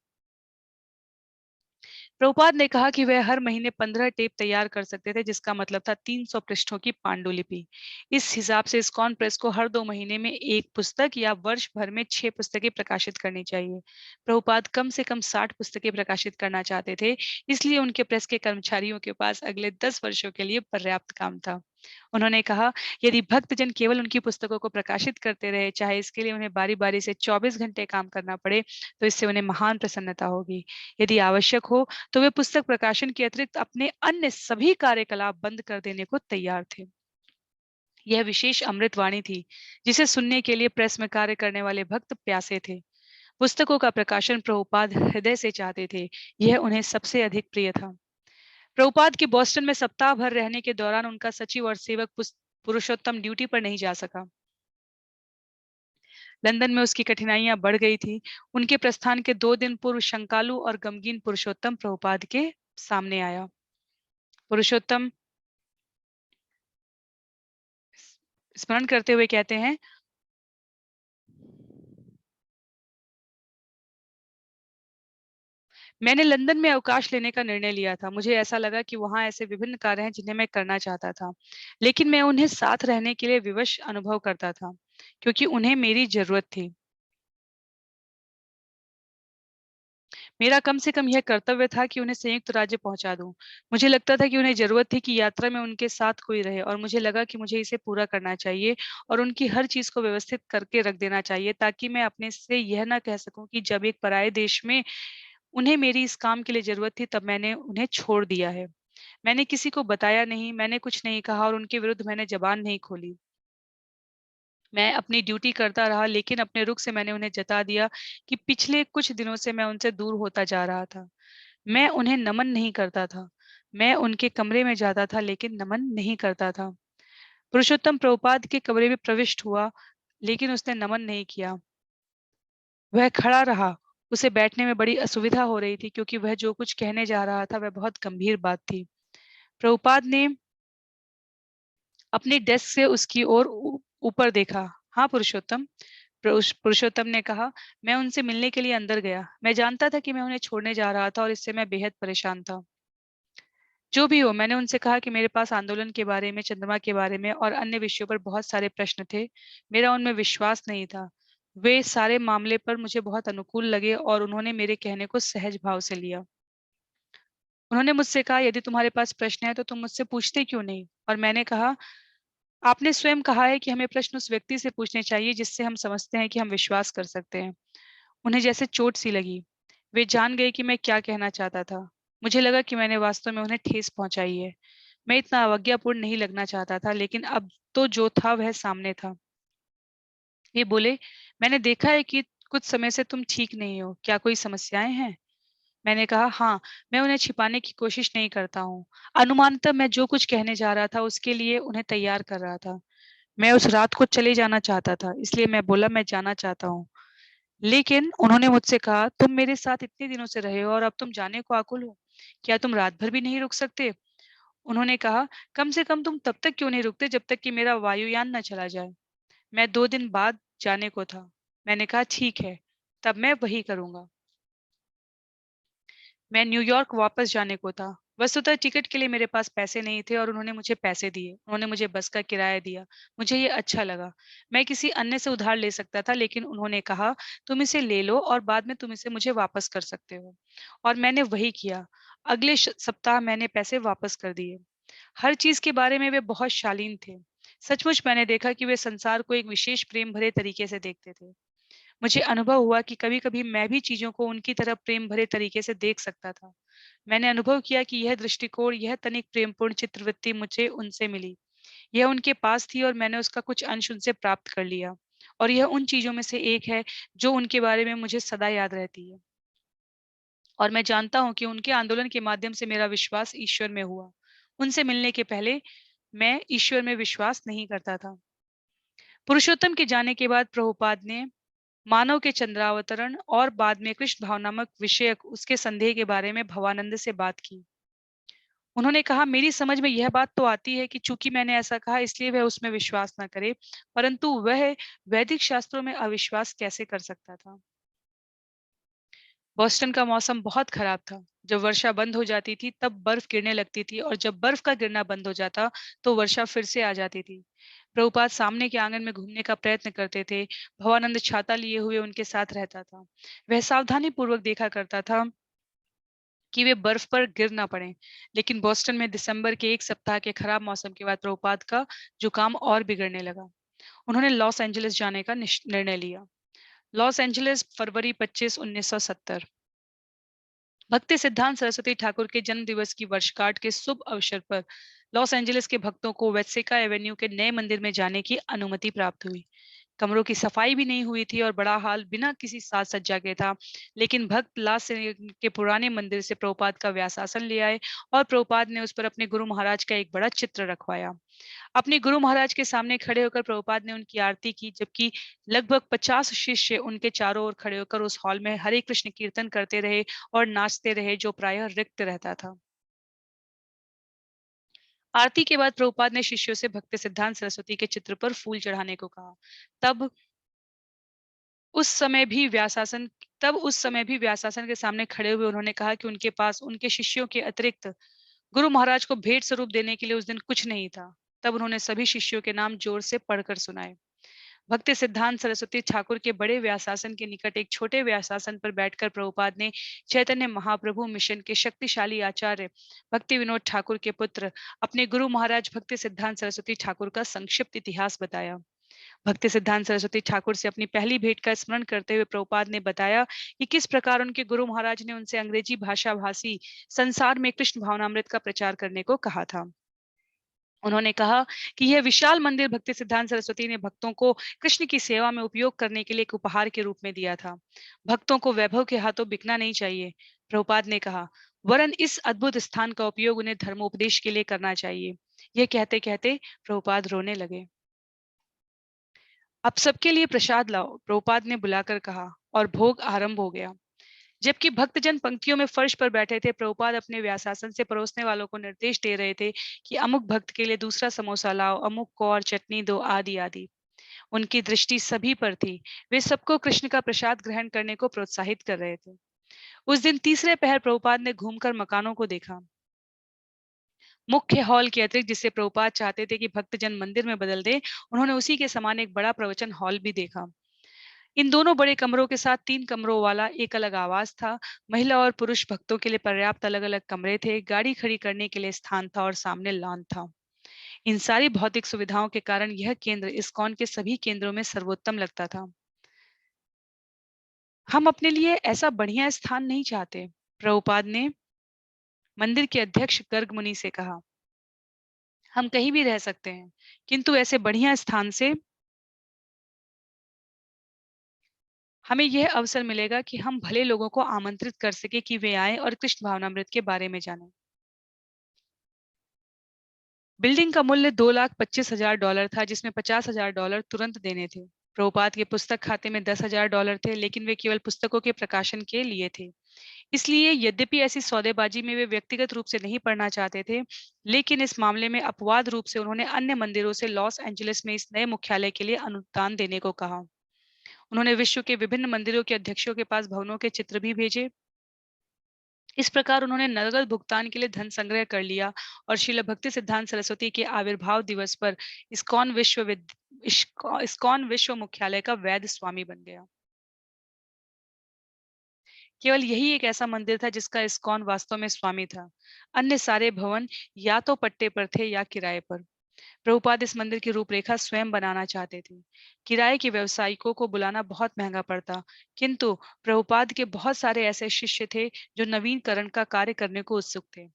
प्रभुपाद ने कहा कि वह हर महीने 15 टेप तैयार कर सकते थे, जिसका मतलब था 300 पृष्ठों की पांडुलिपि। इस हिसाब से इस्कॉन प्रेस को हर 2 महीने में एक पुस्तक या वर्ष भर में 6 पुस्तकें प्रकाशित करनी चाहिए। प्रभुपाद कम से कम 60 पुस्तकें प्रकाशित करना चाहते थे, इसलिए उनके प्रेस के कर्मचारियों के पास अगले 10 वर्षों के लिए पर्याप्त काम था। उन्होंने कहा, यदि भक्तजन केवल उनकी पुस्तकों को प्रकाशित करते रहे, चाहे इसके लिए उन्हें बारी-बारी से 24 घंटे काम करना पड़े, तो इससे उन्हें महान प्रसन्नता होगी। यदि आवश्यक हो, तो वे पुस्तक प्रकाशन के अतिरिक्त अपने अन्य सभी कार्यकलाप बंद कर देने को तैयार थे। यह विशेष अमृतवाणी थी, जिसे सुनने के लिए प्रेस में कार्य करने वाले भक्त प्यासे थे। पुस्तकों का प्रकाशन प्रभुपाद हृदय से चाहते थे। यह उन्हें सबसे अधिक प्रिय था। प्रभुपाद के बोस्टन में सप्ताह भर रहने के दौरान उनका सचिव और सेवक पुरुषोत्तम ड्यूटी पर नहीं जा सका। लंदन में उसकी कठिनाइयां बढ़ गई थी। उनके प्रस्थान के 2 दिन पूर्व शंकालु और गमगीन पुरुषोत्तम प्रभुपाद के सामने आया। पुरुषोत्तम स्मरण करते हुए कहते हैं, मैंने लंदन में अवकाश लेने का निर्णय लिया था। मुझे ऐसा लगा कि वहाँ ऐसे विभिन्न कार्य हैं जिन्हें मैं करना चाहता था, लेकिन मैं उन्हें साथ रहने के लिए विवश अनुभव करता था, क्योंकि उन्हें मेरी जरूरत थी। मेरा कम से कम यह कर्तव्य था कि उन्हें संयुक्त राज्य पहुंचा दूं। मुझे लगता था कि उन्हें जरूरत थी कि यात्रा में उनके साथ कोई रहे, और मुझे लगा कि मुझे इसे पूरा करना चाहिए और उनकी हर चीज को व्यवस्थित करके रख देना चाहिए, ताकि मैं अपने से यह ना कह सकूं कि जब एक पराये देश में उन्हें मेरी इस काम के लिए जरूरत थी, तब मैंने उन्हें छोड़ दिया है। मैंने किसी को बताया नहीं, मैंने कुछ नहीं कहा और उनके विरुद्ध मैंने जबान नहीं खोली। मैं अपनी ड्यूटी करता रहा, लेकिन अपने रुख से मैंने उन्हें जता दिया कि पिछले कुछ दिनों से मैं उनसे दूर होता जा रहा था। मैं उन्हें नमन नहीं करता था। मैं उनके कमरे में जाता था, लेकिन नमन नहीं करता था। पुरुषोत्तम प्रभुपाद के कमरे में प्रविष्ट हुआ, लेकिन उसने नमन नहीं किया। वह खड़ा रहा। उसे बैठने में बड़ी असुविधा हो रही थी, क्योंकि वह जो कुछ कहने जा रहा था वह बहुत गंभीर बात थी। प्रभुपाद ने अपनी डेस्क से उसकी ओर ऊपर देखा। हाँ पुरुषोत्तम, पुरुषोत्तम ने कहा। मैं उनसे मिलने के लिए अंदर गया। मैं जानता था कि मैं उन्हें छोड़ने जा रहा था और इससे मैं बेहद परेशान था। जो भी हो, मैंने उनसे कहा कि मेरे पास आंदोलन के बारे में, चंद्रमा के बारे में और अन्य विषयों पर बहुत सारे प्रश्न थे। मेरा उनमें विश्वास नहीं था। वे सारे मामले पर मुझे बहुत अनुकूल लगे और उन्होंने मेरे कहने को सहज भाव से लिया। उन्होंने मुझसे कहा, यदि तुम्हारे पास प्रश्न है तो तुम मुझसे पूछते क्यों नहीं? और मैंने कहा, आपने स्वयं कहा है कि हमें प्रश्न उस व्यक्ति से पूछने चाहिए जिससे हम समझते हैं कि हम विश्वास कर सकते हैं। उन्हें जैसे चोट सी लगी। वे जान गए कि मैं क्या कहना चाहता था। मुझे लगा कि मैंने वास्तव में उन्हें ठेस पहुंचाई है। मैं इतना अवज्ञापूर्ण नहीं लगना चाहता था, लेकिन अब तो जो था वह सामने था। ये बोले, मैंने देखा है कि कुछ समय से तुम ठीक नहीं हो। क्या कोई समस्याएं हैं? मैंने कहा, हाँ। मैं उन्हें छिपाने की कोशिश नहीं करता हूँ। अनुमानतः मैं जो कुछ कहने जा रहा था उसके लिए उन्हें तैयार कर रहा था। मैं उस रात को चले जाना चाहता था, इसलिए मैं बोला, मैं जाना चाहता हूँ। लेकिन उन्होंने मुझसे कहा, तुम मेरे साथ इतने दिनों से रहे हो और अब तुम जाने को आकुल हो। क्या तुम रात भर भी नहीं रुक सकते? उन्होंने कहा, कम से कम तुम तब तक क्यों नहीं रुकते जब तक कि मेरा वायुयान न चला जाए। मैं 2 दिन बाद जाने को था। मैंने कहा, ठीक है, तब मैं वही करूंगा। मैं न्यूयॉर्क वापस जाने को था। वस्तुतः टिकट के लिए मेरे पास पैसे नहीं थे और उन्होंने मुझे पैसे दिए। उन्होंने मुझे बस का किराया दिया। मुझे ये अच्छा लगा। मैं किसी अन्य से उधार ले सकता था, लेकिन उन्होंने कहा, तुम इसे ले लो और बाद में तुम इसे मुझे वापस कर सकते हो। और मैंने वही किया। अगले सप्ताह मैंने पैसे वापस कर दिए। हर चीज के बारे में वे बहुत शालीन थे। सचमुच मैंने देखा कि वे संसार को एक विशेष प्रेम भरे तरीके से देखते थे। मुझे अनुभव हुआ कि कभी-कभी मैं भी चीजों को उनकी तरह प्रेम भरे तरीके से देख सकता था। मैंने अनुभव किया कि यह दृष्टिकोण, यह तनिक प्रेमपूर्ण चित्रवृत्ति मुझे उनसे मिली। यह उनके पास थी और मैंने उसका कुछ अंश उनसे प्राप्त कर लिया। और यह उन चीजों में से एक है जो उनके बारे में मुझे सदा याद रहती है। और मैं जानता हूँ कि उनके आंदोलन के माध्यम से मेरा विश्वास ईश्वर में हुआ। उनसे मिलने के पहले मैं ईश्वर में विश्वास नहीं करता था। पुरुषोत्तम के जाने के बाद प्रभुपाद ने मानव के चंद्रावतरण और बाद में कृष्ण भावनात्मक विषयक उसके संदेह के बारे में भवानंद से बात की। उन्होंने कहा, मेरी समझ में यह बात तो आती है कि चूंकि मैंने ऐसा कहा इसलिए वह उसमें विश्वास न करे, परंतु वह वैदिक शास्त्रों में अविश्वास कैसे कर सकता था। बोस्टन का मौसम बहुत खराब था। जब वर्षा बंद हो जाती थी तब बर्फ गिरने लगती थी और जब बर्फ का गिरना बंद हो जाता तो वर्षा फिर से आ जाती थी। प्रभुपाद सामने के आंगन में घूमने का प्रयत्न करते थे। भवानंद छाता लिए हुए उनके साथ रहता था। वह सावधानी पूर्वक देखा करता था कि वे बर्फ पर गिर ना पड़े। लेकिन बोस्टन में दिसंबर के एक सप्ताह के खराब मौसम के बाद प्रभुपाद का जुकाम और बिगड़ने लगा। उन्होंने लॉस एंजलिस जाने का निर्णय लिया। लॉस एंजलिस, फरवरी 25, 1970। भक्ति सिद्धांत सरस्वती ठाकुर के जन्म दिवस की वर्षगांठ के शुभ अवसर पर लॉस एंजलिस के भक्तों को वेत्सिका एवेन्यू के नए मंदिर में जाने की अनुमति प्राप्त हुई। कमरों की सफाई भी नहीं हुई थी और बड़ा हाल बिना किसी साज सज्जा के था। लेकिन भक्त लास के पुराने मंदिर से प्रभुपाद का व्यासासन ले आए और प्रभुपाद ने उस पर अपने गुरु महाराज का एक बड़ा चित्र रखवाया। अपने गुरु महाराज के सामने खड़े होकर प्रभुपाद ने उनकी आरती की, जबकि लगभग 50 शिष्य उनके चारों ओर खड़े होकर उस हॉल में हरे कृष्ण कीर्तन करते रहे और नाचते रहे, जो प्रायः रिक्त रहता था। आरती के बाद प्रभुपाद ने शिष्यों से भक्ति सिद्धांत सरस्वती के चित्र पर फूल चढ़ाने को कहा। तब उस समय भी व्यासासन तब उस समय भी व्यासासन के सामने खड़े हुए उन्होंने कहा कि उनके पास उनके शिष्यों के अतिरिक्त गुरु महाराज को भेंट स्वरूप देने के लिए उस दिन कुछ नहीं था। तब उन्होंने सभी शिष्यों के नाम जोर से पढ़कर सुनाए। भक्ति सिद्धांत सरस्वती ठाकुर के बड़े व्यासासन के निकट एक छोटे व्यासासन पर बैठकर प्रभुपाद ने चैतन्य महाप्रभु मिशन के शक्तिशाली आचार्य भक्ति विनोद ठाकुर के पुत्र अपने गुरु महाराज भक्ति सिद्धांत सरस्वती ठाकुर का संक्षिप्त इतिहास बताया। भक्ति सिद्धांत सरस्वती ठाकुर से अपनी पहली भेंट का स्मरण करते हुए प्रभुपाद ने बताया कि किस प्रकार उनके गुरु महाराज ने उनसे अंग्रेजी भाषा भाषी संसार में कृष्ण भावनामृत का प्रचार करने को कहा था। उन्होंने कहा कि यह विशाल मंदिर भक्ति सिद्धांत सरस्वती ने भक्तों को कृष्ण की सेवा में उपयोग करने के लिए एक उपहार के रूप में दिया था। भक्तों को वैभव के हाथों बिकना नहीं चाहिए, प्रभुपाद ने कहा, वरन इस अद्भुत स्थान का उपयोग उन्हें धर्मोपदेश के लिए करना चाहिए। यह कहते कहते प्रभुपाद रोने लगे। अब सबके लिए प्रसाद लाओ, प्रभुपाद ने बुलाकर कहा, और भोग आरंभ हो गया। जबकि भक्तजन पंक्तियों में फर्श पर बैठे थे, प्रभुपाद अपने व्यासासन से परोसने वालों को निर्देश दे रहे थे कि अमुक भक्त के लिए दूसरा समोसा लाओ, अमुक को और चटनी दो, आदि आदि। उनकी दृष्टि सभी पर थी। वे सबको कृष्ण का प्रसाद ग्रहण करने को प्रोत्साहित कर रहे थे। उस दिन तीसरे पहर प्रभुपाद ने घूमकर मकानों को देखा। मुख्य हॉल के अतिरिक्त, जिसे प्रभुपाद चाहते थे कि भक्तजन मंदिर में बदल दे, उन्होंने उसी के समान एक बड़ा प्रवचन हॉल भी देखा। इन दोनों बड़े कमरों के साथ 3 कमरों वाला एक अलग आवास था। महिला और पुरुष भक्तों के लिए पर्याप्त अलग-अलग कमरे थे, गाड़ी खड़ी करने के लिए स्थान था और सामने लॉन था। इन सारी भौतिक सुविधाओं के कारण यह केंद्र इस्कॉन के सभी केंद्रों में सर्वोत्तम लगता था। हम अपने लिए ऐसा बढ़िया स्थान नहीं चाहते, प्रभुपाद ने मंदिर के अध्यक्ष गर्ग मुनि से कहा। हम कहीं भी रह सकते हैं, किंतु ऐसे बढ़िया स्थान से हमें यह अवसर मिलेगा कि हम भले लोगों को आमंत्रित कर सके कि वे आएं और कृष्ण भावनामृत के बारे में जानें। बिल्डिंग का मूल्य $2,25,000 था, जिसमें $50,000 तुरंत देने थे। प्रभुपाद के पुस्तक खाते में $10,000 थे, लेकिन वे केवल पुस्तकों के प्रकाशन के लिए थे। इसलिए यद्यपि ऐसी सौदेबाजी में वे व्यक्तिगत रूप से नहीं पढ़ना चाहते थे, लेकिन इस मामले में अपवाद रूप से उन्होंने अन्य मंदिरों से लॉस एंजलिस में इस नए मुख्यालय के लिए अनुदान देने को कहा। उन्होंने विश्व के विभिन्न मंदिरों के अध्यक्षों के पास भवनों के चित्र भी भेजे। इस प्रकार उन्होंने नकद भुगतान के लिए धन संग्रह कर लिया और श्रील भक्ति सिद्धांत सरस्वती के आविर्भाव दिवस पर इस्कॉन विश्व मुख्यालय का वैध स्वामी बन गया। केवल यही एक ऐसा मंदिर था जिसका इस्कॉन वास्तव में स्वामी था। अन्य सारे भवन या तो पट्टे पर थे या किराए पर। प्रभुपाद इस मंदिर की रूपरेखा स्वयं बनाना चाहते थे। किराए के व्यवसायिकों को बुलाना बहुत महंगा पड़ता, किंतु प्रभुपाद के बहुत सारे ऐसे शिष्य थे जो नवीनकरण का कार्य करने को उत्सुक थे।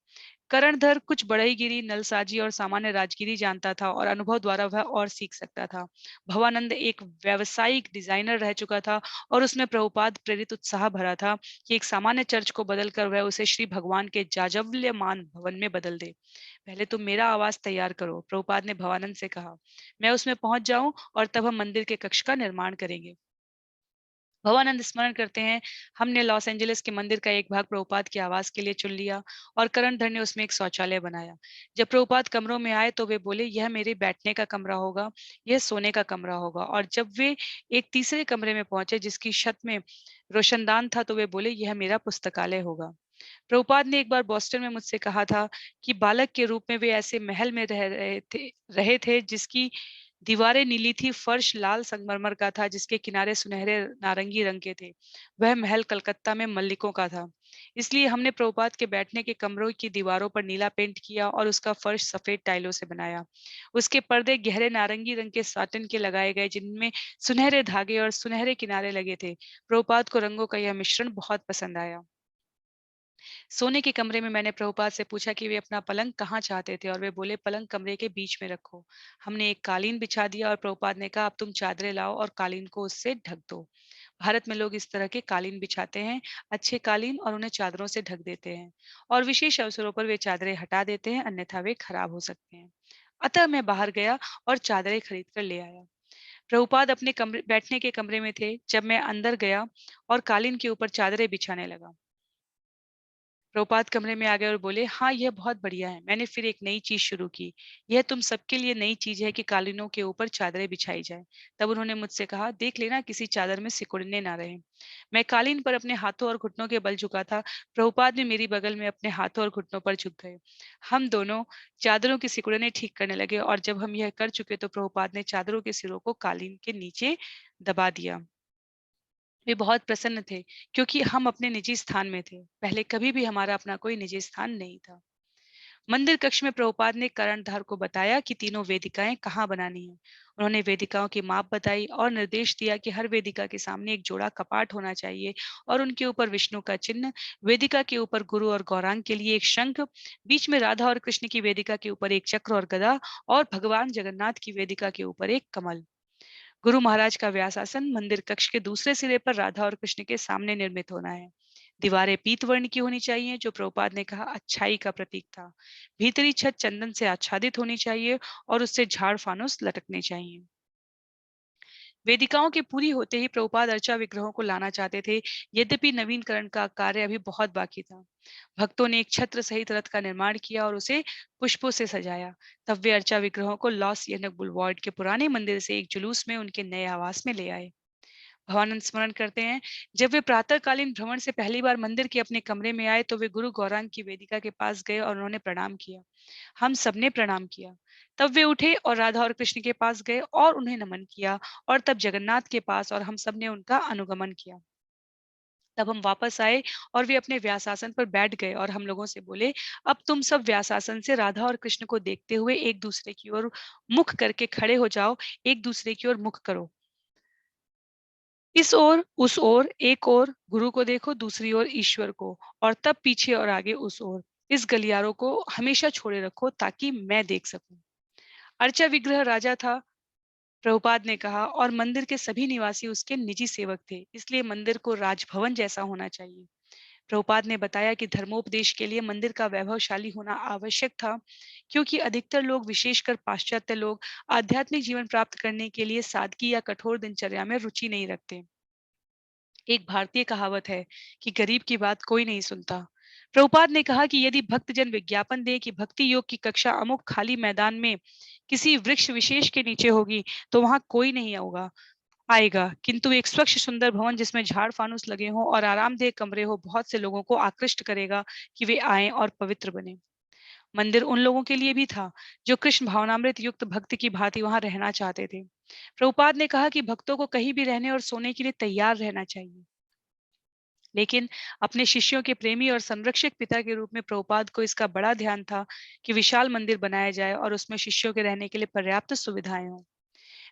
करणधर कुछ बढ़ईगिरी, नलसाजी और सामान्य राजगिरी जानता था और अनुभव द्वारा वह और सीख सकता था। भवानंद एक व्यावसायिक डिजाइनर रह चुका था और उसमें प्रभुपाद प्रेरित उत्साह भरा था कि एक सामान्य चर्च को बदलकर वह उसे श्री भगवान के जाजल्यमान भवन में बदल दे। पहले तुम मेरा आवास तैयार करो, प्रभुपाद ने भवानंद से कहा। मैं उसमें पहुंच जाऊं और तब हम मंदिर के कक्ष का निर्माण करेंगे। भवानंद स्मरण करते हैं, हमने लॉस एंजलिस के मंदिर का एक भाग प्रभुपाद की आवास के लिए चुन लिया और करणधर ने उसमें एक शौचालय बनाया। जब प्रभुपाद कमरों में आए तो वे बोले, यह मेरे बैठने का कमरा होगा, यह सोने का कमरा होगा। और जब वे एक तीसरे कमरे में पहुंचे जिसकी छत में रोशनदान था, तो वे बोले, यह मेरा पुस्तकालय होगा। प्रभुपाद ने एक बार बोस्टन में मुझसे कहा था कि बालक के रूप में वे ऐसे महल में रहे थे जिसकी दीवारें नीली थी, फर्श लाल संगमरमर का था, जिसके किनारे सुनहरे नारंगी रंग के थे। वह महल कलकत्ता में मल्लिकों का था। इसलिए हमने प्रभुपाद के बैठने के कमरों की दीवारों पर नीला पेंट किया और उसका फर्श सफेद टाइलों से बनाया। उसके पर्दे गहरे नारंगी रंग के साटन के लगाए गए, जिनमें सुनहरे धागे और सुनहरे किनारे लगे थे। प्रभुपाद को रंगों का यह मिश्रण बहुत पसंद आया। सोने के कमरे में मैंने प्रभुपाद से पूछा कि वे अपना पलंग कहाँ चाहते थे, और वे बोले, पलंग कमरे के बीच में रखो। हमने एक कालीन बिछा दिया और प्रभुपाद ने कहा, अब तुम चादरें लाओ और कालीन को उससे ढक दो। भारत में लोग इस तरह के कालीन बिछाते हैं, अच्छे कालीन, और उन्हें चादरों से ढक देते हैं, और विशेष अवसरों पर वे चादरें हटा देते हैं, अन्यथा वे खराब हो सकते हैं। अतः मैं बाहर गया और चादरें खरीद कर ले आया। प्रभुपाद अपने कमरे बैठने के कमरे में थे जब मैं अंदर गया और कालीन के ऊपर चादरें बिछाने लगा। प्रभुपाद कमरे में आ गए और बोले, हाँ, यह बहुत बढ़िया है। मैंने फिर एक नई चीज शुरू की। यह तुम सबके लिए नई चीज है कि कालीनों के ऊपर चादरें बिछाई जाए। तब उन्होंने मुझसे कहा, देख लेना किसी चादर में सिकुड़ने ना रहे। मैं कालीन पर अपने हाथों और घुटनों के बल झुका था। प्रभुपाद भी मेरी बगल में अपने हाथों और घुटनों पर झुक गए। हम दोनों चादरों की सिकुड़ने ठीक करने लगे, और जब हम यह कर चुके तो प्रभुपाद ने चादरों के सिरों को कालीन के नीचे दबा दिया। वे बहुत प्रसन्न थे क्योंकि हम अपने निजी स्थान में थे। पहले कभी भी हमारा अपना कोई निजी स्थान नहीं था। मंदिर कक्ष में प्रभुपाद ने कर्णधार को बताया कि तीनों वेदिकाएं कहाँ बनानी है। उन्होंने वेदिकाओं की माप बताई और निर्देश दिया कि हर वेदिका के सामने एक जोड़ा कपाट होना चाहिए और उनके ऊपर विष्णु का चिन्ह, वेदिका के ऊपर गुरु और गौरांग के लिए एक शंख, बीच में राधा और कृष्ण की वेदिका के ऊपर एक चक्र और गदा, और भगवान जगन्नाथ की वेदिका के ऊपर एक कमल। गुरु महाराज का व्यासासन मंदिर कक्ष के दूसरे सिरे पर राधा और कृष्ण के सामने निर्मित होना है। दीवारें पीत वर्ण की होनी चाहिए, जो प्रभुपाद ने कहा अच्छाई का प्रतीक था। भीतरी छत चंदन से आच्छादित होनी चाहिए और उससे झाड़ फानुस लटकने चाहिए। वेदिकाओं के पूरी होते ही प्रभुपाद अर्चा विग्रहों को लाना चाहते थे, यद्यपि नवीनकरण का कार्य अभी बहुत बाकी था। भक्तों ने एक छत्र सहित रथ का निर्माण किया और उसे पुष्पों से सजाया। तब वे अर्चा विग्रहों को लॉस यनक बुलवार्ड के पुराने मंदिर से एक जुलूस में उनके नए आवास में ले आए। भवानंद स्मरण करते हैं, जब वे प्रातःकालीन भ्रमण से पहली बार मंदिर के अपने कमरे में आए तो वे गुरु गौरांग की वेदिका के पास गए और उन्होंने प्रणाम किया। हम सबने प्रणाम किया। तब वे उठे और राधा और कृष्ण के पास गए और उन्हें नमन किया, और तब जगन्नाथ के पास, और हम सबने उनका अनुगमन किया। तब हम वापस आए और वे अपने व्यासासन पर बैठ गए और हम लोगों से बोले, अब तुम सब व्यासासन से राधा और कृष्ण को देखते हुए एक दूसरे की ओर मुख करके खड़े हो जाओ, एक दूसरे की ओर मुख करो। इस ओर उस ओर, एक ओर गुरु को देखो, दूसरी ओर ईश्वर को, और तब पीछे और आगे उस ओर। इस गलियारों को हमेशा छोड़े रखो ताकि मैं देख सकूं। अर्चा विग्रह राजा था, प्रभुपाद ने कहा, और मंदिर के सभी निवासी उसके निजी सेवक थे, इसलिए मंदिर को राजभवन जैसा होना चाहिए। प्रभुपाद ने बताया कि धर्मोपदेश के लिए मंदिर का वैभवशाली होना आवश्यक था, क्योंकि अधिकतर लोग, विशेषकर पाश्चात्य लोग, आध्यात्मिक जीवन प्राप्त करने के लिए सादगी या कठोर दिनचर्या में रुचि नहीं रखते। एक भारतीय कहावत है कि गरीब की बात कोई नहीं सुनता। प्रभुपाद ने कहा कि यदि भक्तजन विज्ञापन दे कि भक्ति योग की कक्षा अमुक खाली मैदान में किसी वृक्ष विशेष के नीचे होगी, तो वहां कोई नहीं होगा आएगा, किंतु एक स्वच्छ सुंदर भवन जिसमें झाड़ फानुस लगे हों और आरामदेह कमरे हो बहुत से लोगों को आकृष्ट करेगा कि वे आएं और पवित्र बने। मंदिर उन लोगों के लिए भी था जो कृष्ण भावनामृत युक्त भक्त की भांति वहां रहना चाहते थे। प्रभुपाद ने कहा कि भक्तों को कहीं भी रहने और सोने के लिए तैयार रहना चाहिए। लेकिन अपने शिष्यों के प्रेमी और संरक्षक पिता के रूप में प्रभुपाद को इसका बड़ा ध्यान था कि विशाल मंदिर बनाया जाए और उसमें शिष्यों के रहने के लिए पर्याप्त सुविधाएं हों।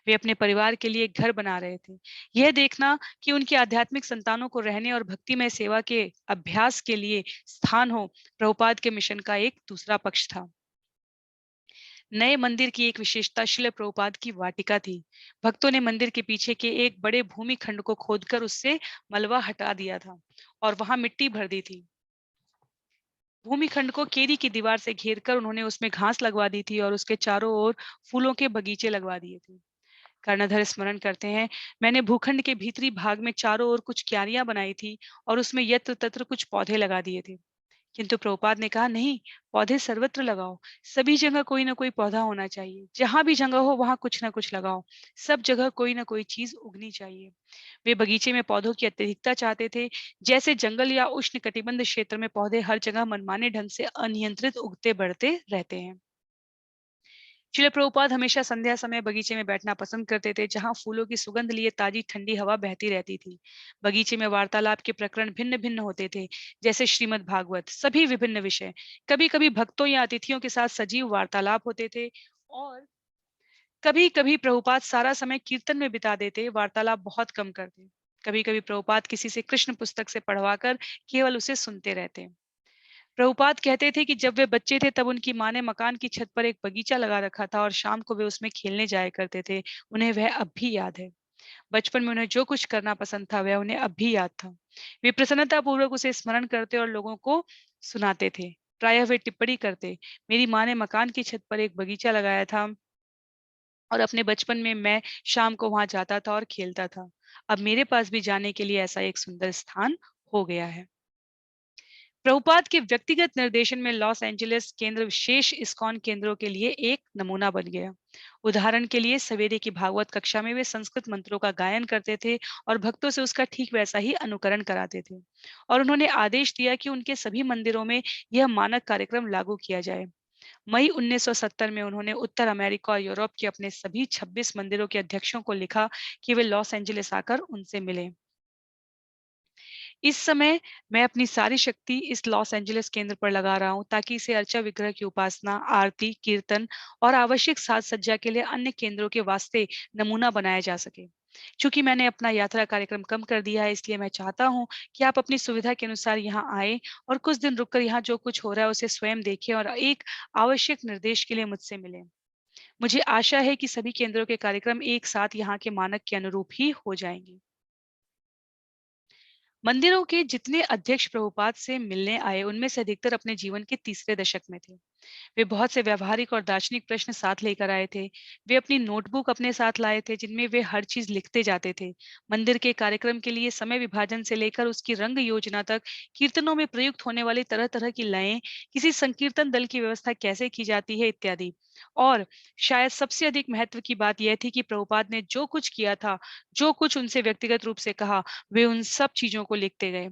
वे अपने परिवार के लिए एक घर बना रहे थे। यह देखना कि उनकी आध्यात्मिक संतानों को रहने और भक्तिमय सेवा के अभ्यास के लिए स्थान हो, प्रभुपाद के मिशन का एक दूसरा पक्ष था। नए मंदिर की एक विशेषता शिल प्रभुपाद की वाटिका थी। भक्तों ने मंदिर के पीछे के एक बड़े भूमि खंड को खोदकर उससे मलबा हटा दिया था और वहां मिट्टी भर दी थी। भूमि खंड को केरी की दीवार से घेर कर उन्होंने उसमें घास लगवा दी थी और उसके चारों ओर फूलों के बगीचे लगवा दिए थे। कर्णधार स्मरण करते हैं, मैंने भूखंड के भीतरी भाग में चारों ओर कुछ क्यारियां बनाई थी और उसमें यत्र तत्र कुछ पौधे लगा दिए थे। किंतु प्रभुपाद ने कहा, नहीं, पौधे सर्वत्र लगाओ। सभी जगह कोई ना कोई पौधा होना चाहिए। जहां भी जगह हो वहां कुछ ना कुछ लगाओ। सब जगह कोई ना कोई चीज उगनी चाहिए। वे बगीचे में पौधों की अत्यधिकता चाहते थे। जैसे जंगल या उष्ण कटिबंध क्षेत्र में पौधे हर जगह मनमाने ढंग से अनियंत्रित उगते बढ़ते रहते हैं। श्रील प्रभुपाद हमेशा संध्या समय बगीचे में बैठना पसंद करते थे, जहां फूलों की सुगंध लिए ताजी ठंडी हवा बहती रहती थी। बगीचे में वार्तालाप के प्रकरण भिन्न भिन्न होते थे, जैसे श्रीमद् भागवत, सभी विभिन्न विषय। कभी कभी भक्तों या अतिथियों के साथ सजीव वार्तालाप होते थे, और कभी कभी प्रभुपाद सारा समय कीर्तन में बिता देते, वार्तालाप बहुत कम करते। कभी कभी प्रभुपाद किसी से कृष्ण पुस्तक से पढ़वाकर केवल उसे सुनते रहते। प्रभुपाद कहते थे कि जब वे बच्चे थे तब उनकी माँ ने मकान की छत पर एक बगीचा लगा रखा था और शाम को वे उसमें खेलने जाया करते थे। उन्हें वह अब भी याद है। बचपन में उन्हें जो कुछ करना पसंद था वह उन्हें अब भी याद था। वे प्रसन्नता पूर्वक उसे स्मरण करते और लोगों को सुनाते थे। प्रायः वे टिप्पणी करते, मेरी माँ ने मकान की छत पर एक बगीचा लगाया था और अपने बचपन में मैं शाम को वहां जाता था और खेलता था। अब मेरे पास भी जाने के लिए ऐसा एक सुंदर स्थान हो गया है। प्रभुपाद के व्यक्तिगत निर्देशन में लॉस एंजलिस केंद्र विशेष इस्कॉन केंद्रों के लिए एक नमूना बन गया। उदाहरण के लिए सवेरे की भागवत कक्षा में वे संस्कृत मंत्रों का गायन करते थे और भक्तों से उसका ठीक वैसा ही अनुकरण कराते थे। और उन्होंने आदेश दिया कि उनके सभी मंदिरों में यह मानक कार्यक्रम लागू किया जाए। मई 1970 में उन्होंने उत्तर अमेरिका और यूरोप के अपने सभी 26 मंदिरों के अध्यक्षों को लिखा कि वे लॉस एंजलिस आकर उनसे मिलें। इस समय मैं अपनी सारी शक्ति इस लॉस एंजलिस केंद्र पर लगा रहा हूँ, ताकि इसे अर्चा विग्रह की उपासना, आरती, कीर्तन और आवश्यक साज सज्जा के लिए अन्य केंद्रों के वास्ते नमूना बनाया जा सके। चूंकि मैंने अपना यात्रा कार्यक्रम कम कर दिया है, इसलिए मैं चाहता हूँ कि आप अपनी सुविधा के अनुसार यहाँ आए और कुछ दिन रुककर यहाँ जो कुछ हो रहा है उसे स्वयं देखें और एक आवश्यक निर्देश के लिए मुझसे मिलें। मुझे आशा है कि सभी केंद्रों के कार्यक्रम एक साथ यहाँ के मानक के अनुरूप ही हो जाएंगे। मंदिरों के जितने अध्यक्ष प्रभुपाद से मिलने आए, उनमें से अधिकतर अपने जीवन के तीसरे दशक में थे। वे बहुत से व्यावहारिक और दार्शनिक प्रश्न साथ लेकर आए थे। वे अपनी नोटबुक अपने साथ लाए थे, जिनमें वे हर चीज लिखते जाते थे। मंदिर के कार्यक्रम के लिए समय विभाजन से लेकर उसकी रंग योजना तक, कीर्तनों में प्रयुक्त होने वाली तरह तरह की लयें, किसी संकीर्तन दल की व्यवस्था कैसे की जाती है, इत्यादि। और शायद सबसे अधिक महत्व की बात यह थी कि प्रभुपाद ने जो कुछ किया था, जो कुछ उनसे व्यक्तिगत रूप से कहा, वे उन सब चीजों को लिखते गए।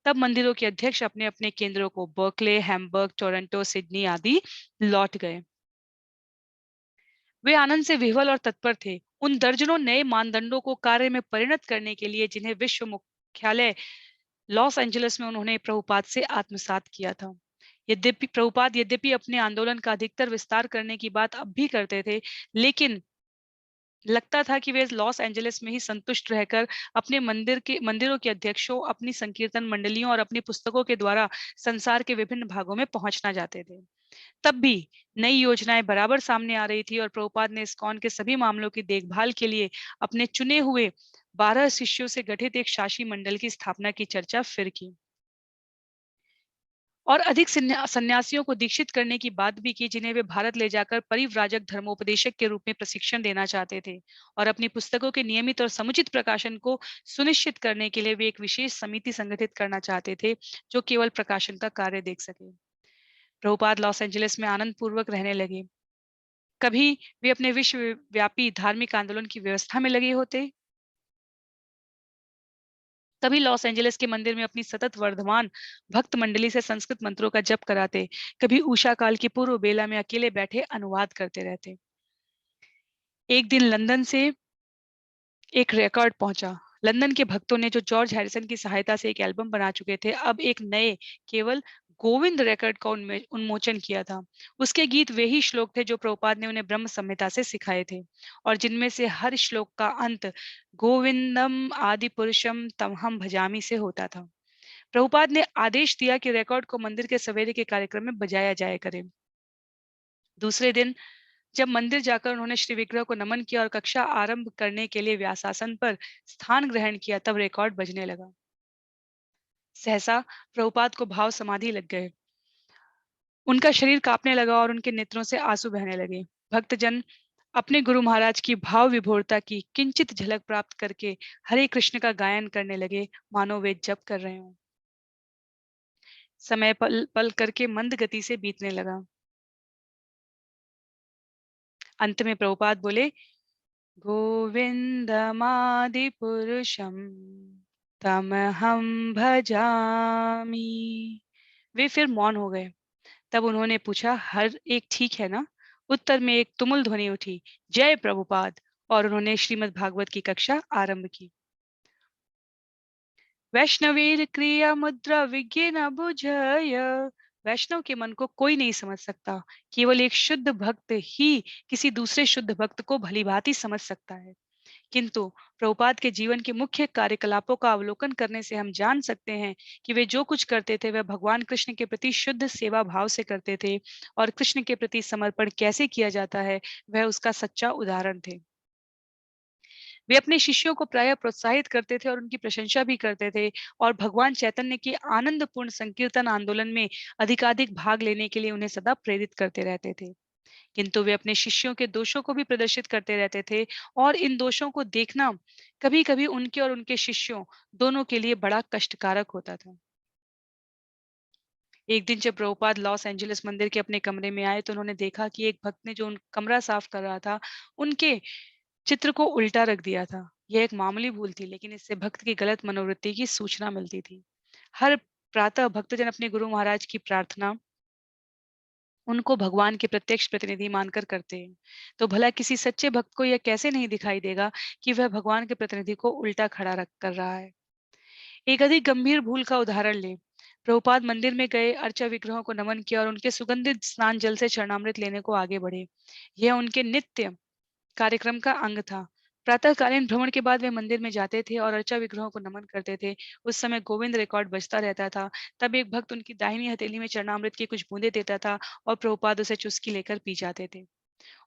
तब मंदिरों के अध्यक्ष अपने अपने केंद्रों को बर्कले, हैम्बर्ग, टोरंटो, सिडनी आदि लौट गए। वे आनंद से विह्वल और तत्पर थे, उन दर्जनों नए मानदंडों को कार्य में परिणत करने के लिए जिन्हें विश्व मुख्यालय लॉस एंजलिस में उन्होंने प्रभुपाद से आत्मसात किया था। यद्यपि अपने आंदोलन का अधिकतर विस्तार करने की बात अब भी करते थे, लेकिन लगता था कि वे लॉस एंजलिस में ही संतुष्ट रहकर अपने मंदिरों के अध्यक्षों, अपनी संकीर्तन मंडलियों और अपनी पुस्तकों के द्वारा संसार के विभिन्न भागों में पहुंचना चाहते थे। तब भी नई योजनाएं बराबर सामने आ रही थी और प्रभुपाद ने इस्कॉन के सभी मामलों की देखभाल के लिए अपने चुने हुए 12 शिष्यों से गठित एक शासी मंडल की स्थापना की चर्चा फिर की और अधिक सन्यासियों को दीक्षित करने की बात भी की, जिन्हें वे भारत ले जाकर परिव्राजक धर्मोपदेशक के रूप में प्रशिक्षण देना चाहते थे। और अपनी पुस्तकों के नियमित और समुचित प्रकाशन को सुनिश्चित करने के लिए वे एक विशेष समिति संगठित करना चाहते थे, जो केवल प्रकाशन का कार्य देख सके। प्रभुपाद लॉस एंजलिस में आनंद पूर्वक रहने लगे। कभी वे अपने विश्वव्यापी धार्मिक आंदोलन की व्यवस्था में लगे होते, कभी लॉस एंजलिस के मंदिर में अपनी सतत वर्धमान भक्त मंडली से संस्कृत मंत्रों का जप कराते, कभी उषा काल की पूर्व बेला में अकेले बैठे अनुवाद करते रहते। एक दिन लंदन से एक रिकॉर्ड पहुंचा। लंदन के भक्तों ने, जो जॉर्ज हैरिसन की सहायता से एक एल्बम बना चुके थे, अब एक नए केवल गोविंद रिकॉर्ड का उन्मोचन किया था। उसके गीत वे ही श्लोक थे जो प्रभुपाद ने उन्हें ब्रह्म संहिता से सिखाए थे, और जिनमें से हर श्लोक का अंत गोविंदम आदि पुरुषम तमहम भजामी से होता था। प्रभुपाद ने आदेश दिया कि रिकॉर्ड को मंदिर के सवेरे के कार्यक्रम में बजाया जाया करे। दूसरे दिन जब मंदिर जाकर उन्होंने श्री विग्रह को नमन किया और कक्षा आरंभ करने के लिए व्यासासन पर स्थान ग्रहण किया, तब रिकॉर्ड बजने लगा। सहसा प्रभुपाद को भाव समाधि लग गए। उनका शरीर कांपने लगा और उनके नेत्रों से आंसू बहने लगे। भक्तजन अपने गुरु महाराज की भाव विभोरता की किंचित झलक प्राप्त करके हरे कृष्ण का गायन करने लगे, मानो वे जप कर रहे हों। समय पल पल करके मंद गति से बीतने लगा। अंत में प्रभुपाद बोले, गोविंदमादिपुरुषं तमहं भजामि। वे फिर मौन हो गए। तब उन्होंने पूछा, हर एक ठीक है ना? उत्तर में एक तुमुल ध्वनि उठी, जय प्रभुपाद। और उन्होंने श्रीमद् भागवत की कक्षा आरंभ की। वैष्णवेर क्रिया मुद्रा विज्ञान बुझय। वैष्णव के मन को कोई नहीं समझ सकता। केवल एक शुद्ध भक्त ही किसी दूसरे शुद्ध भक्त को भलीभांति समझ सकता है। किंतु प्रभुपाद के जीवन के मुख्य कार्यकलापों का अवलोकन करने से हम जान सकते हैं कि वे जो कुछ करते थे वह भगवान कृष्ण के प्रति शुद्ध सेवा भाव से करते थे, और कृष्ण के प्रति समर्पण कैसे किया जाता है वह उसका सच्चा उदाहरण थे। वे अपने शिष्यों को प्रायः प्रोत्साहित करते थे और उनकी प्रशंसा भी करते थे, और भगवान चैतन्य के आनंदपूर्ण संकीर्तन आंदोलन में अधिकाधिक भाग लेने के लिए उन्हें सदा प्रेरित करते रहते थे। किंतु वे अपने शिष्यों के दोषों को भी प्रदर्शित करते रहते थे, और इन दोषों को देखना कभी-कभी उनके और उनके शिष्यों दोनों के लिए बड़ा कष्टकारक होता था। एक दिन जब प्रभुपाद लॉस एंजलिस मंदिर के अपने कमरे में आए तो उन्होंने देखा कि एक भक्त ने जो उन कमरा साफ कर रहा था, उनके चित्र को उल्टा रख दिया था। यह एक मामूली भूल थी, लेकिन इससे भक्त की गलत मनोवृत्ति की सूचना मिलती थी। हर प्रातः भक्तजन अपने गुरु महाराज की प्रार्थना उनको भगवान के प्रत्यक्ष प्रतिनिधि मानकर करते हैं। तो भला किसी सच्चे भक्त को यह कैसे नहीं दिखाई देगा कि वह भगवान के प्रतिनिधि को उल्टा खड़ा रख कर रहा है। एक अधिक गंभीर भूल का उदाहरण लें। प्रभुपाद मंदिर में गए, अर्चा विग्रहों को नमन किया और उनके सुगंधित स्नान जल से चरणामृत लेने को आगे बढ़े। यह उनके नित्य कार्यक्रम का अंग था। प्रातःकालीन भ्रमण के बाद वे मंदिर में जाते थे और अर्चा विग्रहों को नमन करते थे। उस समय गोविंद रिकॉर्ड बजता रहता था। तब एक भक्त उनकी दाहिनी हथेली में चरणामृत की कुछ बूंदें देता था और प्रभुपाद उसे चुस्की लेकर पी जाते थे।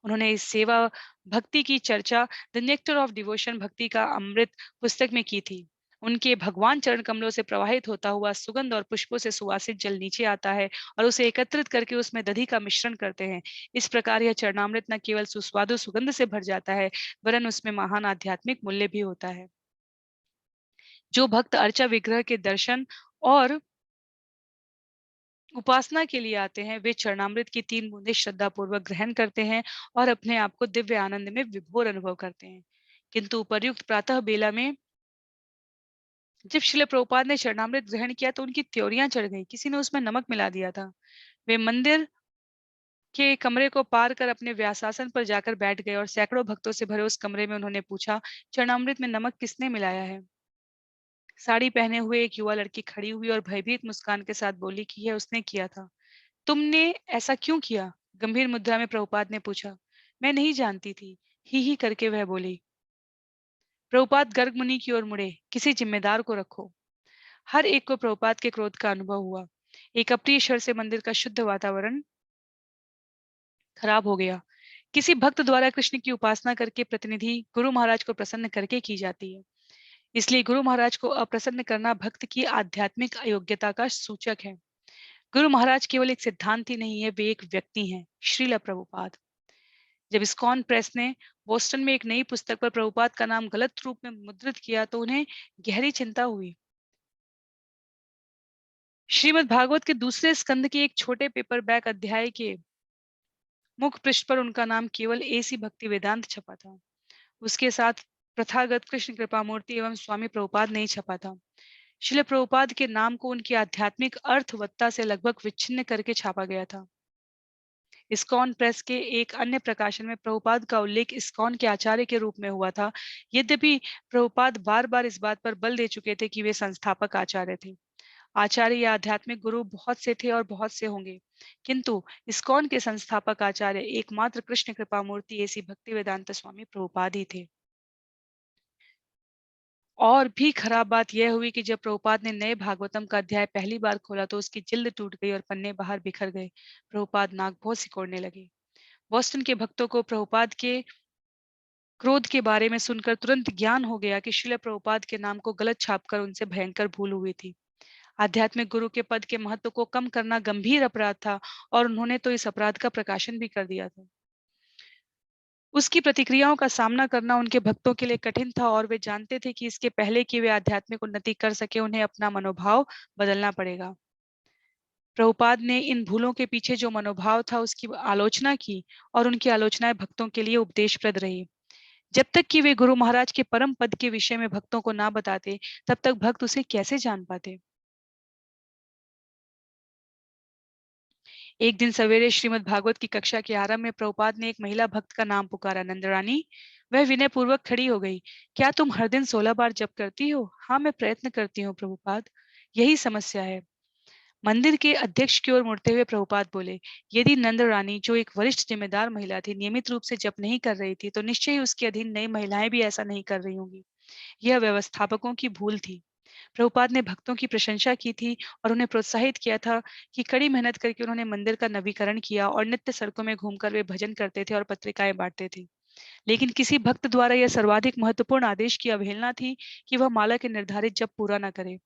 उन्होंने इस सेवा भक्ति की चर्चा द नेक्टर ऑफ डिवोशन भक्ति का अमृत पुस्तक में की थी। उनके भगवान चरण कमलों से प्रवाहित होता हुआ सुगंध और पुष्पों से सुवासित जल नीचे आता है और उसे एकत्रित करके उसमें दधि का मिश्रण करते हैं। इस प्रकार यह चरणामृत न केवल सुस्वादु सुगंध से भर जाता है, वरन उसमें महान आध्यात्मिक मूल्य भी होता है। जो भक्त अर्चा विग्रह के दर्शन और उपासना के लिए आते हैं, वे चरणामृत की 3 बूंदें श्रद्धापूर्वक ग्रहण करते हैं और अपने आप को दिव्य आनंद में विभोर अनुभव करते हैं। किंतु उपर्युक्त प्रातः बेला में जब श्रील प्रभुपाद ने चरणामृत ग्रहण किया तो उनकी त्योरियां चढ़ गई। किसी ने उसमें नमक मिला दिया था। वे मंदिर के कमरे को पार कर अपने व्यासासन पर जाकर बैठ गए और सैकड़ों भक्तों से भरे उस कमरे में उन्होंने पूछा, चरणामृत में नमक किसने मिलाया है? साड़ी पहने हुए एक युवा लड़की खड़ी हुई और भयभीत मुस्कान के साथ बोली कि यह उसने किया था। तुमने ऐसा क्यों किया? गंभीर मुद्रा में प्रभुपाद ने पूछा। मैं नहीं जानती थी, ही करके वह बोली। प्रभुपाद गर्ग मुनि की ओर मुड़े, किसी जिम्मेदार को रखो। हर एक को प्रभुपाद के क्रोध का अनुभव हुआ। एक अप्रिय शर से मंदिर का शुद्ध वातावरण खराब हो गया। किसी भक्त द्वारा कृष्ण की उपासना करके प्रतिनिधि गुरु महाराज को प्रसन्न करके की जाती है। इसलिए गुरु महाराज को अप्रसन्न करना भक्त की आध्यात्मिक अयोग्यता का सूचक है। गुरु महाराज केवल एक सिद्धांत ही नहीं है, वे एक व्यक्ति हैं, श्रील प्रभुपाद। जब इस्कॉन प्रेस ने बोस्टन में एक नई पुस्तक पर प्रभुपाद का नाम गलत रूप में मुद्रित किया तो उन्हें गहरी चिंता हुई। श्रीमद् भागवत के दूसरे स्कंद के एक छोटे पेपर बैक अध्याय के मुख पृष्ठ पर उनका नाम केवल एसी भक्ति वेदांत छपा था। उसके साथ प्रथागत कृष्ण कृपा मूर्ति एवं स्वामी प्रभुपाद नहीं छपा था। श्रील प्रभुपाद के नाम को उनकी आध्यात्मिक अर्थवत्ता से लगभग विच्छिन्न करके छापा गया था। इस्कॉन प्रेस के एक अन्य प्रकाशन में प्रभुपाद का उल्लेख इस्कॉन के आचार्य के रूप में हुआ था। यद्यपि प्रभुपाद बार बार इस बात पर बल दे चुके थे कि वे संस्थापक आचार्य थे। आचार्य या आध्यात्मिक गुरु बहुत से थे और बहुत से होंगे, किंतु इस्कॉन के संस्थापक आचार्य एकमात्र कृष्ण कृपा मूर्ति ऐसी भक्ति वेदांत स्वामी प्रभुपाद ही थे। और भी खराब बात यह हुई कि जब प्रभुपाद ने नए भागवतम का अध्याय पहली बार खोला तो उसकी जिल्द टूट गई और पन्ने बाहर बिखर गए। प्रभुपाद नाक बहुत सिकोड़ने लगे। बोस्टन के भक्तों को प्रभुपाद के क्रोध के बारे में सुनकर तुरंत ज्ञान हो गया कि श्रील प्रभुपाद के नाम को गलत छापकर उनसे भयंकर भूल हुई थी। आध्यात्मिक गुरु के पद के महत्व को कम करना गंभीर अपराध था और उन्होंने तो इस अपराध का प्रकाशन भी कर दिया था। उसकी प्रतिक्रियाओं का सामना करना उनके भक्तों के लिए कठिन था और वे जानते थे कि इसके पहले कि वे आध्यात्मिक उन्नति कर सके, उन्हें अपना मनोभाव बदलना पड़ेगा। प्रभुपाद ने इन भूलों के पीछे जो मनोभाव था उसकी आलोचना की और उनकी आलोचनाएं भक्तों के लिए उपदेशप्रद रही। जब तक कि वे गुरु महाराज के परम पद के विषय में भक्तों को ना बताते, तब तक भक्त उसे कैसे जान पाते। एक दिन सवेरे श्रीमद् भागवत की कक्षा के आरंभ में प्रभुपाद ने एक महिला भक्त का नाम पुकारा, नंदरानी। वह विनय पूर्वक खड़ी हो गई। क्या तुम हर दिन 16 बार जप करती हो? हाँ, मैं प्रयत्न करती हूँ प्रभुपाद। यही समस्या है। मंदिर के अध्यक्ष की ओर मुड़ते हुए प्रभुपाद बोले, यदि नंद रानी, जो एक वरिष्ठ जिम्मेदार महिला थी, नियमित रूप से जप नहीं कर रही थी, तो निश्चय ही उसके अधीन नई महिलाएं भी ऐसा नहीं कर रही होंगी। यह व्यवस्थापकों की भूल थी। प्रभुपाद ने भक्तों की प्रशंसा की थी और उन्हें प्रोत्साहित किया था कि कड़ी मेहनत करके उन्होंने मंदिर का नवीकरण किया और नित्य सड़कों में घूमकर वे भजन करते थे और पत्रिकाएं बांटते थे। लेकिन किसी भक्त द्वारा यह सर्वाधिक महत्वपूर्ण आदेश की अवहेलना थी कि वह माला के निर्धारित जप पूरा न करे।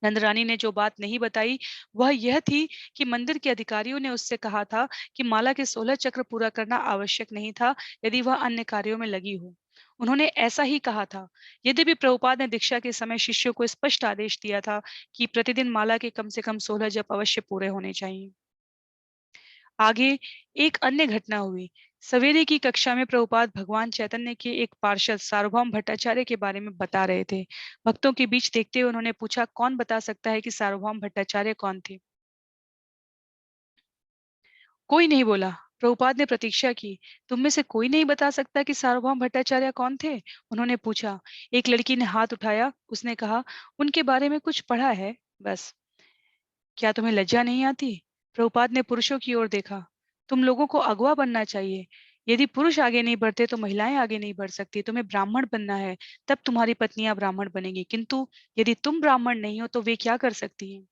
नंदरानी ने जो बात नहीं बताई वह यह थी कि मंदिर के अधिकारियों ने उससे कहा था कि माला के 16 चक्र पूरा करना आवश्यक नहीं था यदि वह अन्य कार्यों में लगी हो। उन्होंने ऐसा ही कहा था। यद्यपि प्रभुपाद ने दीक्षा के समय शिष्यों को स्पष्ट आदेश दिया था कि प्रतिदिन माला के कम से कम 16 जप अवश्य पूरे होने चाहिए। आगे एक अन्य घटना हुई। सवेरे की कक्षा में प्रभुपाद भगवान चैतन्य के एक पार्षद सार्वभौम भट्टाचार्य के बारे में बता रहे थे। भक्तों के बीच देखते हुए उन्होंने पूछा, कौन बता सकता है कि सार्वभौम भट्टाचार्य कौन थे? कोई नहीं बोला। प्रभुपाद ने प्रतीक्षा की। तुम में से कोई नहीं बता सकता कि सार्वभौम भट्टाचार्य कौन थे? उन्होंने पूछा। एक लड़की ने हाथ उठाया। उसने कहा, उनके बारे में कुछ पढ़ा है, बस। क्या तुम्हें लज्जा नहीं आती? प्रभुपाद ने पुरुषों की ओर देखा। तुम लोगों को अगुआ बनना चाहिए। यदि पुरुष आगे नहीं बढ़ते तो महिलाएं आगे नहीं बढ़ सकती। तुम्हें ब्राह्मण बनना है, तब तुम्हारी पत्नियां ब्राह्मण बनेंगी। किंतु यदि तुम ब्राह्मण नहीं हो तो वे क्या कर सकती हैं?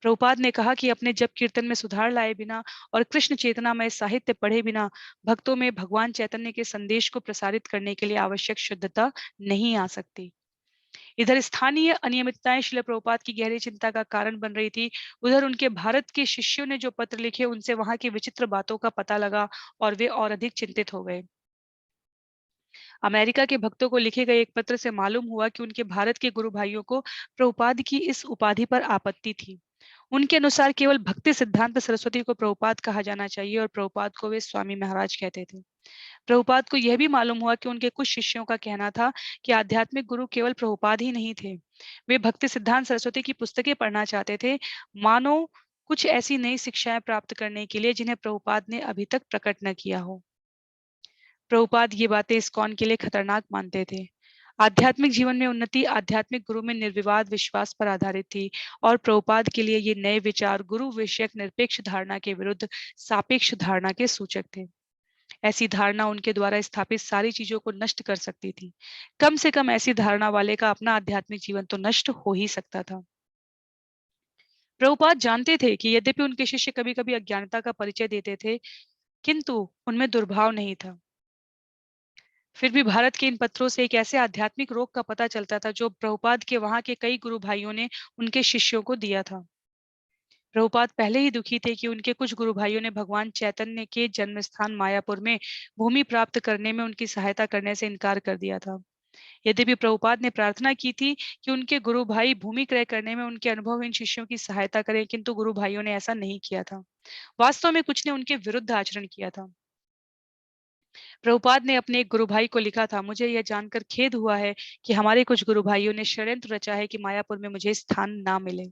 प्रभुपाद ने कहा कि अपने जप कीर्तन में सुधार लाए बिना और कृष्ण चेतना में साहित्य पढ़े बिना भक्तों में भगवान चैतन्य के संदेश को प्रसारित करने के लिए आवश्यक शुद्धता नहीं आ सकती। इधर स्थानीय अनियमितताएं श्रील प्रभुपाद की गहरी चिंता का कारण बन रही थी। उधर उनके भारत के शिष्यों ने जो पत्र लिखे उनसे वहां की विचित्र बातों का पता लगा और वे और अधिक चिंतित हो गए। अमेरिका के भक्तों को लिखे गए एक पत्र से मालूम हुआ कि उनके भारत के गुरु भाइयों को प्रभुपाद की इस उपाधि पर आपत्ति थी। उनके अनुसार केवल भक्ति सिद्धांत सरस्वती को प्रभुपाद कहा जाना चाहिए और प्रभुपाद को वे स्वामी महाराज कहते थे। प्रभुपाद को यह भी मालूम हुआ कि उनके कुछ शिष्यों का कहना था कि आध्यात्मिक गुरु केवल प्रभुपाद ही नहीं थे। वे भक्ति सिद्धांत सरस्वती की पुस्तकें पढ़ना चाहते थे, मानो कुछ ऐसी नई शिक्षाएं प्राप्त करने के लिए जिन्हें प्रभुपाद ने अभी तक प्रकट न किया हो। प्रभुपाद ये बातें इस्कॉन के लिए खतरनाक मानते थे। आध्यात्मिक जीवन में उन्नति आध्यात्मिक गुरु में निर्विवाद विश्वास पर आधारित थी और प्रभुपाद के लिए ये नए विचार गुरु विषयक निरपेक्ष धारणा के विरुद्ध सापेक्ष धारणा के सूचक थे। ऐसी धारणा उनके द्वारा स्थापित सारी चीजों को नष्ट कर सकती थी। कम से कम ऐसी धारणा वाले का अपना आध्यात्मिक जीवन तो नष्ट हो ही सकता था। प्रभुपाद जानते थे कि यद्यपि उनके शिष्य कभी-कभी अज्ञानता का परिचय देते थे, किंतु उनमें दुर्भाव नहीं था। फिर भी भारत के इन पत्रों से एक ऐसे आध्यात्मिक रोग का पता चलता था जो प्रभुपाद के वहां के कई गुरु भाइयों ने उनके शिष्यों को दिया था। प्रभुपाद पहले ही दुखी थे कि उनके कुछ गुरु भाइयों ने भगवान चैतन्य के जन्म स्थान मायापुर में भूमि प्राप्त करने में उनकी सहायता करने से इनकार कर दिया था। यद्यपि प्रभुपाद ने प्रार्थना की थी कि उनके गुरु भाई भूमि क्रय करने में उनके अनुभवहीन शिष्यों की सहायता करें, किंतु गुरु भाइयों ने ऐसा नहीं किया था। वास्तव में कुछ ने उनके विरुद्ध आचरण किया था। प्रभुपाद ने अपने एक गुरु भाई को लिखा था, मुझे यह जानकर खेद हुआ है कि हमारे कुछ गुरु भाइयों ने षड्यंत्र रचा है कि मायापुर में मुझे स्थान ना मिले।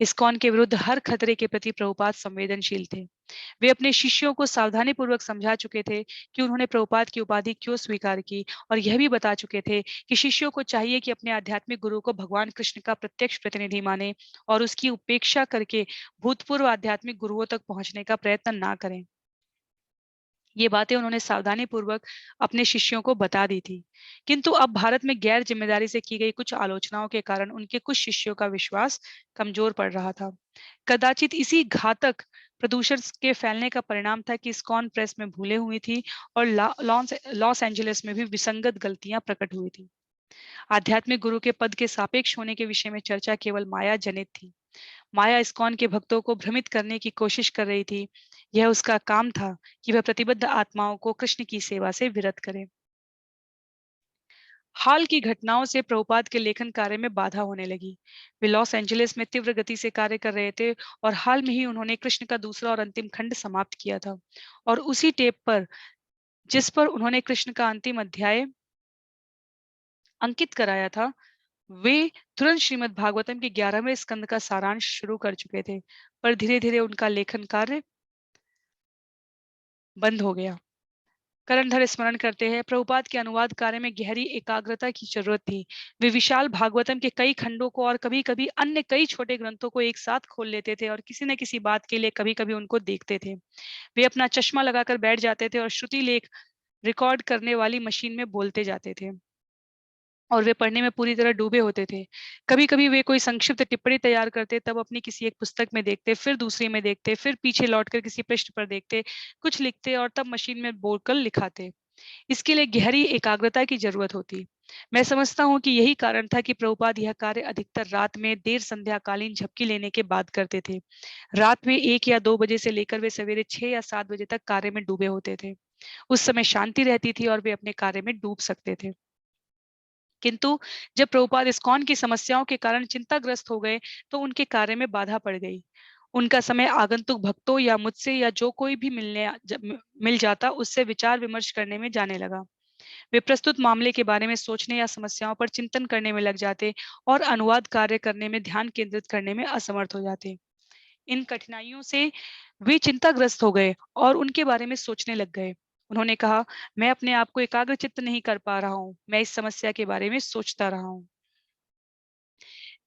इस्कॉन के विरुद्ध हर खतरे के प्रति प्रभुपाद संवेदनशील थे। वे अपने शिष्यों को सावधानी पूर्वक समझा चुके थे कि उन्होंने प्रभुपाद की उपाधि क्यों स्वीकार की और यह भी बता चुके थे कि शिष्यों को चाहिए कि अपने आध्यात्मिक गुरु को भगवान कृष्ण का प्रत्यक्ष प्रतिनिधि माने और उसकी उपेक्षा करके भूतपूर्व आध्यात्मिक गुरुओं तक पहुंचने का प्रयत्न ना करें। ये बातें उन्होंने सावधानी पूर्वक अपने शिष्यों को बता दी थी। किंतु अब भारत में गैर जिम्मेदारी से की गई कुछ आलोचनाओं के कारण उनके कुछ शिष्यों का विश्वास कमजोर पड़ रहा था। कदाचित इसी घातक प्रदूषण के फैलने का परिणाम था कि इस्कॉन प्रेस में भूलें हुई थी और लॉस एंजलिस में भी विसंगत गलतियां प्रकट हुई थी। आध्यात्मिक गुरु के पद के सापेक्ष होने के विषय में चर्चा केवल माया जनित थी। माया इस्कॉन के भक्तों को भ्रमित करने की कोशिश कर रही थी। यह उसका काम था कि वह प्रतिबद्ध आत्माओं को कृष्ण की सेवा से विरत करे। हाल की घटनाओं से प्रभुपाद के लेखन कार्य में बाधा होने लगी। वे लॉस एंजलिस में तीव्र गति से कार्य कर रहे थे और हाल में ही उन्होंने कृष्ण का दूसरा और अंतिम खंड समाप्त किया था। और उसी टेप पर जिस पर उन्होंने कृष्ण का अंतिम अध्याय अंकित कराया था, वे तुरंत श्रीमद् भागवतम के 11वें स्कंद का सारांश शुरू कर चुके थे, पर धीरे-धीरे उनका लेखन कार्य बंद हो गया। करंधर स्मरण करते हैं, प्रभुपाद के अनुवाद कार्य में गहरी एकाग्रता की जरूरत थी। वे विशाल भागवतम के कई खंडों को और कभी-कभी अन्य कई छोटे ग्रंथों को एक साथ खोल लेते थे और किसी न किसी बात के लिए कभी-कभी उनको देखते थे। वे अपना चश्मा लगाकर बैठ जाते थे और श्रुति लेख रिकॉर्ड करने वाली मशीन में बोलते जाते थे और वे पढ़ने में पूरी तरह डूबे होते थे। कभी-कभी वे कोई संक्षिप्त टिप्पणी तैयार करते, तब अपनी किसी एक पुस्तक में देखते, फिर दूसरी में देखते, फिर पीछे लौटकर किसी पृष्ठ पर देखते, कुछ लिखते और तब मशीन में बोलकर लिखाते। इसके लिए गहरी एकाग्रता की जरूरत होती। मैं समझता हूँ कि यही कारण था कि प्रभुपाद यह कार्य अधिकतर रात में देर संध्याकालीन झपकी लेने के बाद करते थे। रात में 1 या 2 बजे से लेकर वे सवेरे 6 या 7 बजे तक कार्य में डूबे होते थे। उस समय शांति रहती थी और वे अपने कार्य में डूब सकते थे। किंतु जब प्रभुपाद इस्कॉन की समस्याओं के कारण चिंताग्रस्त हो गए, तो उनके कार्य में बाधा पड़ गई। उनका समय आगंतुक भक्तों या मुझसे या जो कोई भी मिल जाता, उससे विचार विमर्श करने में जाने लगा। वे प्रस्तुत मामले के बारे में सोचने या समस्याओं पर चिंतन करने में लग जाते और अनुवाद कार्य करने में ध्यान केंद्रित करने में असमर्थ हो जाते। इन कठिनाइयों से वे चिंताग्रस्त हो गए और उनके बारे में सोचने लग गए। उन्होंने कहा, मैं अपने आप को एकाग्रचित्त नहीं कर पा रहा हूँ। मैं इस समस्या के बारे में सोचता रहा हूँ।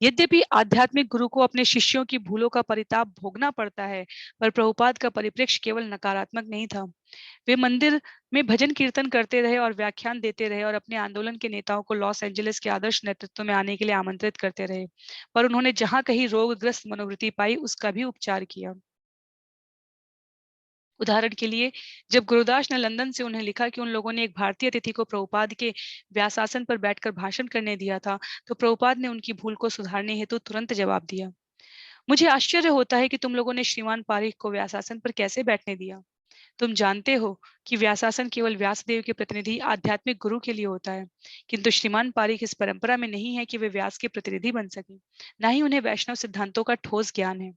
यद्यपि आध्यात्मिक गुरु को अपने शिष्यों की भूलों का परिताप भोगना पड़ता है, पर प्रभुपाद का परिप्रेक्ष्य केवल नकारात्मक नहीं था। वे मंदिर में भजन कीर्तन करते रहे और व्याख्यान देते रहे और अपने आंदोलन के नेताओं को लॉस एंजलिस के आदर्श नेतृत्व में आने के लिए आमंत्रित करते रहे। पर उन्होंने जहां कहीं रोगग्रस्त मनोवृत्ति पाई, उसका भी उपचार किया। उदाहरण के लिए, जब गुरुदास ने लंदन से उन्हें लिखा कि उन लोगों ने एक भारतीय अतिथि को प्रभुपाद के व्यासासन पर बैठकर भाषण करने दिया था, तो प्रभुपाद ने उनकी भूल को सुधारने हेतु तुरंत जवाब दिया, मुझे आश्चर्य होता है कि तुम लोगों ने श्रीमान पारीख को व्यासासन पर कैसे बैठने दिया। तुम जानते हो कि व्यासासन केवल व्यासदेव के प्रतिनिधि आध्यात्मिक गुरु के लिए होता है, किंतु श्रीमान पारीख इस परंपरा में नहीं है कि वे व्यास के प्रतिनिधि बन सके। न ही उन्हें वैष्णव सिद्धांतों का ठोस ज्ञान है।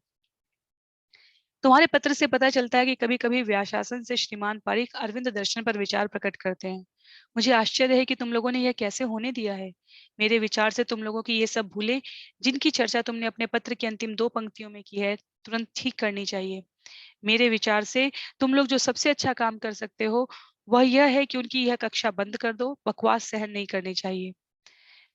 तुम्हारे पत्र से पता चलता है कि कभी-कभी व्यासासन से श्रीमान पारीख अरविंद दर्शन पर विचार प्रकट करते हैं। मुझे आश्चर्य है कि तुम लोगों ने यह कैसे होने दिया है। मेरे विचार से तुम लोगों की ये सब भूलें, जिनकी चर्चा तुमने अपने पत्र की अंतिम 2 पंक्तियों में की है, तुरंत ठीक करनी चाहिए। मेरे विचार से तुम लोग जो सबसे अच्छा काम कर सकते हो, वह यह है कि उनकी यह कक्षा बंद कर दो। बकवास सहन नहीं करनी चाहिए।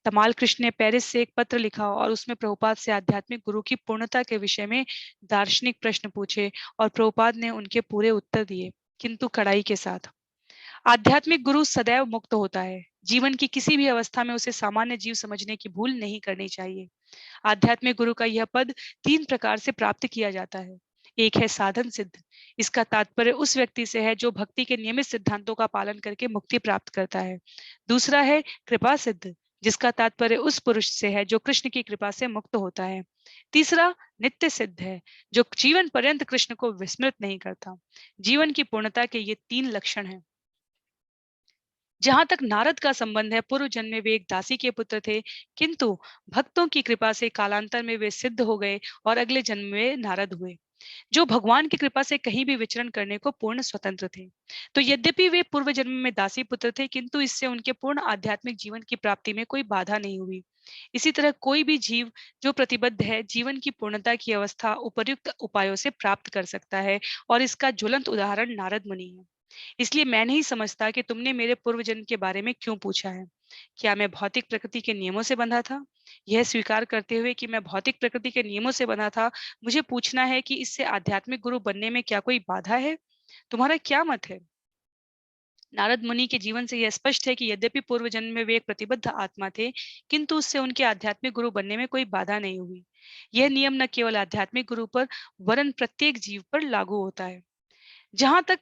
तमाल कृष्ण ने पेरिस से एक पत्र लिखा और उसमें प्रभुपाद से आध्यात्मिक गुरु की पूर्णता के विषय में दार्शनिक प्रश्न पूछे और प्रभुपाद ने उनके पूरे उत्तर दिए, किंतु कड़ाई के साथ। आध्यात्मिक गुरु सदैव मुक्त होता है। जीवन की किसी भी अवस्था में उसे सामान्य जीव समझने की भूल नहीं करनी चाहिए। आध्यात्मिक गुरु का यह पद 3 प्रकार से प्राप्त किया जाता है। एक है साधन सिद्ध। इसका तात्पर्य उस व्यक्ति से है जो भक्ति के नियमित सिद्धांतों का पालन करके मुक्ति प्राप्त करता है। दूसरा है कृपा सिद्ध, जिसका तात्पर्य उस पुरुष से है जो कृष्ण की कृपा से मुक्त होता है। तीसरा नित्य सिद्ध है, जो जीवन पर्यंत कृष्ण को विस्मृत नहीं करता। जीवन की पूर्णता के ये 3 लक्षण हैं। जहां तक नारद का संबंध है, पूर्व जन्म में वे एक दासी के पुत्र थे, किंतु भक्तों की कृपा से कालांतर में वे सिद्ध हो गए और अगले जन्म में नारद हुए, जो भगवान की कृपा से कहीं भी विचरण करने को पूर्ण स्वतंत्र थे। तो यद्यपि वे पूर्व जन्म में दासी पुत्र थे, किंतु इससे उनके पूर्ण आध्यात्मिक जीवन की प्राप्ति में कोई बाधा नहीं हुई। इसी तरह कोई भी जीव जो प्रतिबद्ध है, जीवन की पूर्णता की अवस्था उपर्युक्त उपायों से प्राप्त कर सकता है, और इसका ज्वलंत उदाहरण नारद मुनि है। इसलिए मैं नहीं समझता कि तुमने मेरे पूर्व जन्म के बारे में क्यों पूछा है। क्या मैं भौतिक प्रकृति के नियमों से बंधा था? यह स्वीकार करते हुए कि मैं भौतिक प्रकृति के नियमों से बंधा था, मुझे पूछना है कि इससे आध्यात्मिक गुरु बनने में क्या कोई बाधा है? तुम्हारा क्या मत है? नारद मुनि के जीवन से यह स्पष्ट है कि यद्यपि पूर्व जन्म में वे एक प्रतिबद्ध आत्मा थे, किंतु उससे उनके आध्यात्मिक गुरु बनने में कोई बाधा नहीं हुई। यह नियम न केवल आध्यात्मिक गुरु पर, वरन प्रत्येक जीव पर लागू होता है। जहां तक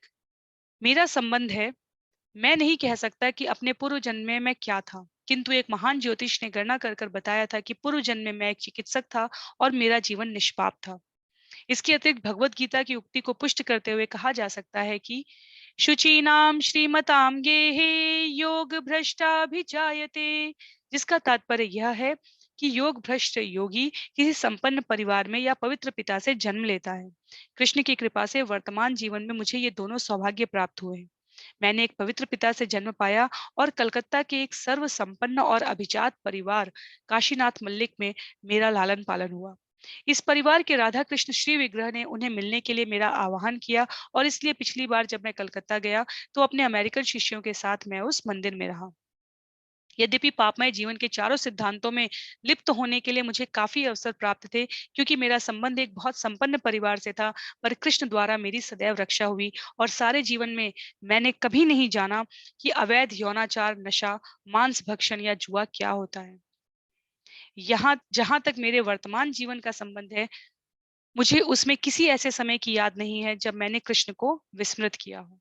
मेरा संबंध है, मैं नहीं कह सकता कि अपने पूर्व जन्म में मैं क्या था। किंतु एक महान ज्योतिष ने गणना कर कर बताया था कि पूर्व जन्म में मैं एक चिकित्सक था और मेरा जीवन निष्पाप था। इसके अतिरिक्त भगवत गीता की उक्ति को पुष्ट करते हुए कहा जा सकता है कि शुचीनाम श्रीमताम गेहे योग भ्रष्टाभिजायते, जिसका तात्पर्य यह है कि योग भ्रष्ट योगी किसी संपन्न परिवार में या पवित्र पिता से जन्म लेता है। कृष्ण की कृपा से वर्तमान जीवन में मुझे ये दोनों सौभाग्य प्राप्त हुए हैं। मैंने एक पवित्र पिता से जन्म पाया और कलकत्ता के एक सर्व संपन्न और अभिजात परिवार काशीनाथ मल्लिक में मेरा लालन पालन हुआ। इस परिवार के राधा कृष्ण श्री विग्रह ने उन्हें मिलने के लिए मेरा आह्वान किया और इसलिए पिछली बार जब मैं कलकत्ता गया तो अपने अमेरिकन शिष्यों के साथ मैं उस मंदिर में रहा। यद्यपि पापमय जीवन के चारों सिद्धांतों में लिप्त होने के लिए मुझे काफी अवसर प्राप्त थे, क्योंकि मेरा संबंध एक बहुत संपन्न परिवार से था, पर कृष्ण द्वारा मेरी सदैव रक्षा हुई और सारे जीवन में मैंने कभी नहीं जाना कि अवैध यौनाचार, नशा, मांस भक्षण या जुआ क्या होता है। यहाँ जहां तक मेरे वर्तमान जीवन का संबंध है, मुझे उसमें किसी ऐसे समय की याद नहीं है जब मैंने कृष्ण को विस्मृत किया हो।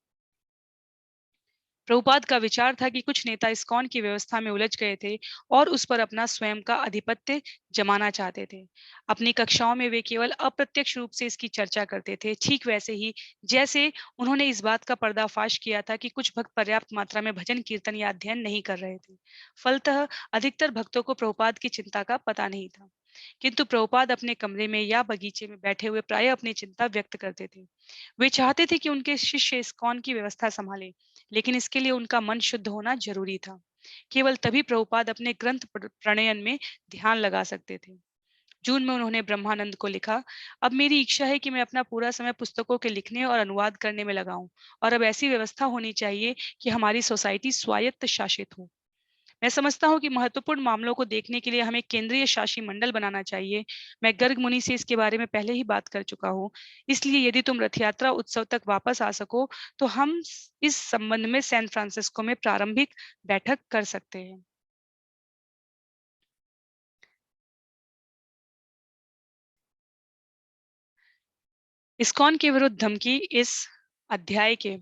प्रभुपाद का विचार था कि कुछ नेता इस्कॉन की व्यवस्था में उलझ गए थे और उस पर अपना स्वयं का आधिपत्य जमाना चाहते थे। अपनी कक्षाओं में वे केवल अप्रत्यक्ष रूप से इसकी चर्चा करते थे, ठीक वैसे ही जैसे उन्होंने इस बात का पर्दाफाश किया था कि कुछ भक्त पर्याप्त मात्रा में भजन कीर्तन या अध्ययन नहीं कर रहे थे। फलतः अधिकतर भक्तों को प्रभुपाद की चिंता का पता नहीं था, किंतु प्रभुपाद अपने कमरे में या बगीचे में बैठे हुए प्राय अपनी चिंता व्यक्त करते थे। वे चाहते थे कि उनके शिष्य इस्कॉन की व्यवस्था संभालें, लेकिन इसके लिए उनका मन शुद्ध होना जरूरी था। केवल तभी प्रभुपाद अपने ग्रंथ प्रणयन में ध्यान लगा सकते थे। जून में उन्होंने ब्रह्मानंद को लिखा, अब मेरी इच्छा है कि मैं अपना पूरा समय पुस्तकों के लिखने और अनुवाद करने में लगाऊं, और अब ऐसी व्यवस्था होनी चाहिए कि हमारी सोसाइटी स्वायत्त शासित हो। मैं समझता हूँ कि महत्वपूर्ण मामलों को देखने के लिए हमें केंद्रीय शासी मंडल बनाना चाहिए। मैं गर्ग मुनि से इसके बारे में पहले ही बात कर चुका हूँ। इसलिए यदि तुम रथ यात्रा उत्सव तक वापस आ सको तो हम इस संबंध में सैन फ्रांसिस्को में प्रारंभिक बैठक कर सकते हैं। इस्कॉन के विरुद्ध धमकी इस अध्याय के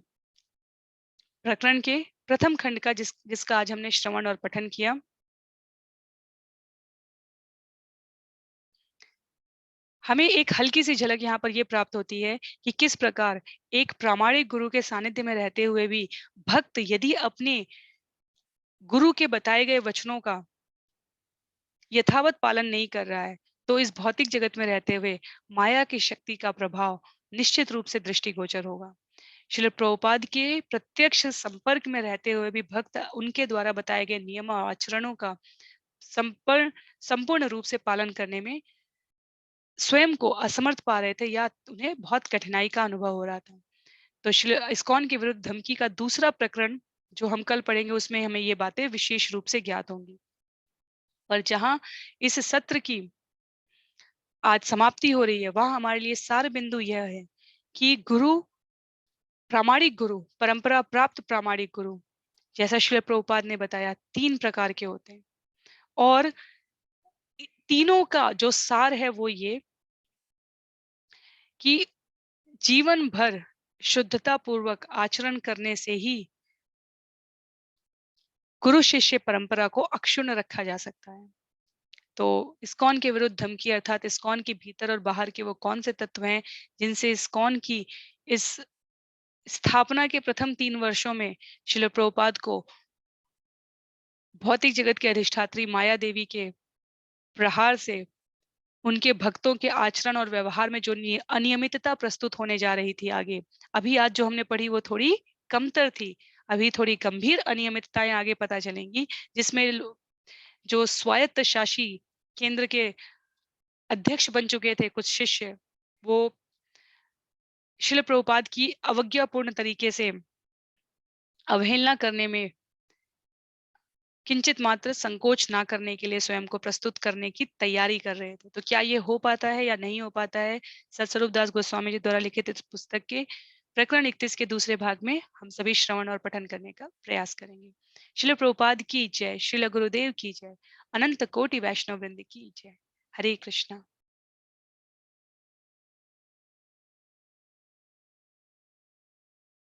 प्रकरण के प्रथम खंड का जिसका आज हमने श्रवण और पठन किया। हमें एक हल्की सी झलक यहाँ पर यह प्राप्त होती है कि किस प्रकार एक प्रामाणिक गुरु के सानिध्य में रहते हुए भी भक्त यदि अपने गुरु के बताए गए वचनों का यथावत पालन नहीं कर रहा है, तो इस भौतिक जगत में रहते हुए माया की शक्ति का प्रभाव निश्चित रूप से दृष्टिगोचर होगा। श्रील प्रभुपाद के प्रत्यक्ष संपर्क में रहते हुए भी भक्त उनके द्वारा बताए गए नियम और आचरणों का संपूर्ण संपूर्ण रूप से पालन करने में स्वयं को असमर्थ पा रहे थे या उन्हें बहुत कठिनाई का अनुभव हो रहा था। तो श्री इस्कॉन के विरुद्ध धमकी का दूसरा प्रकरण जो हम कल पढ़ेंगे उसमें हमें ये बातें विशेष रूप से ज्ञात होंगी। पर जहां इस सत्र की आज समाप्ति हो रही है, वहां हमारे लिए सार बिंदु यह है कि गुरु, प्रामाणिक गुरु, परंपरा प्राप्त प्रामाणिक गुरु, जैसा श्रील प्रभुपाद ने बताया, तीन प्रकार के होते हैं और तीनों का जो सार है वो ये कि जीवन भर शुद्धता पूर्वक आचरण करने से ही गुरु शिष्य परंपरा को अक्षुण्ण रखा जा सकता है। तो इस्कॉन के विरुद्ध धमकी अर्थात इस्कॉन के भीतर और बाहर के वो कौन से तत्व हैं जिनसे इस्कॉन की इस स्थापना के प्रथम 3 वर्षों में श्रील प्रभुपाद को भौतिक जगत के अधिष्ठात्री माया देवी के प्रहार से उनके भक्तों के आचरण और व्यवहार में जो अनियमितता प्रस्तुत होने जा रही थी आगे, अभी आज जो हमने पढ़ी वो थोड़ी कमतर थी। अभी थोड़ी गंभीर अनियमितताएं आगे पता चलेंगी, जिसमें जो स्वायत्त शासी केंद्र के अध्यक्ष बन चुके थे कुछ शिष्य, वो श्रील प्रभुपाद की अवज्ञापूर्ण तरीके से अवहेलना करने में किंचित मात्र संकोच ना करने के लिए स्वयं को प्रस्तुत करने की तैयारी कर रहे थे। तो क्या ये हो पाता है या नहीं हो पाता है? सतस्वरूप दास गोस्वामी जी द्वारा लिखित इस पुस्तक के प्रकरण 31 के दूसरे भाग में हम सभी श्रवण और पठन करने का प्रयास करेंगे। श्रील प्रभुपाद की जय, श्रील गुरुदेव की जय, अनंत कोटि वैष्णव वृंद की जय। हरे कृष्णा।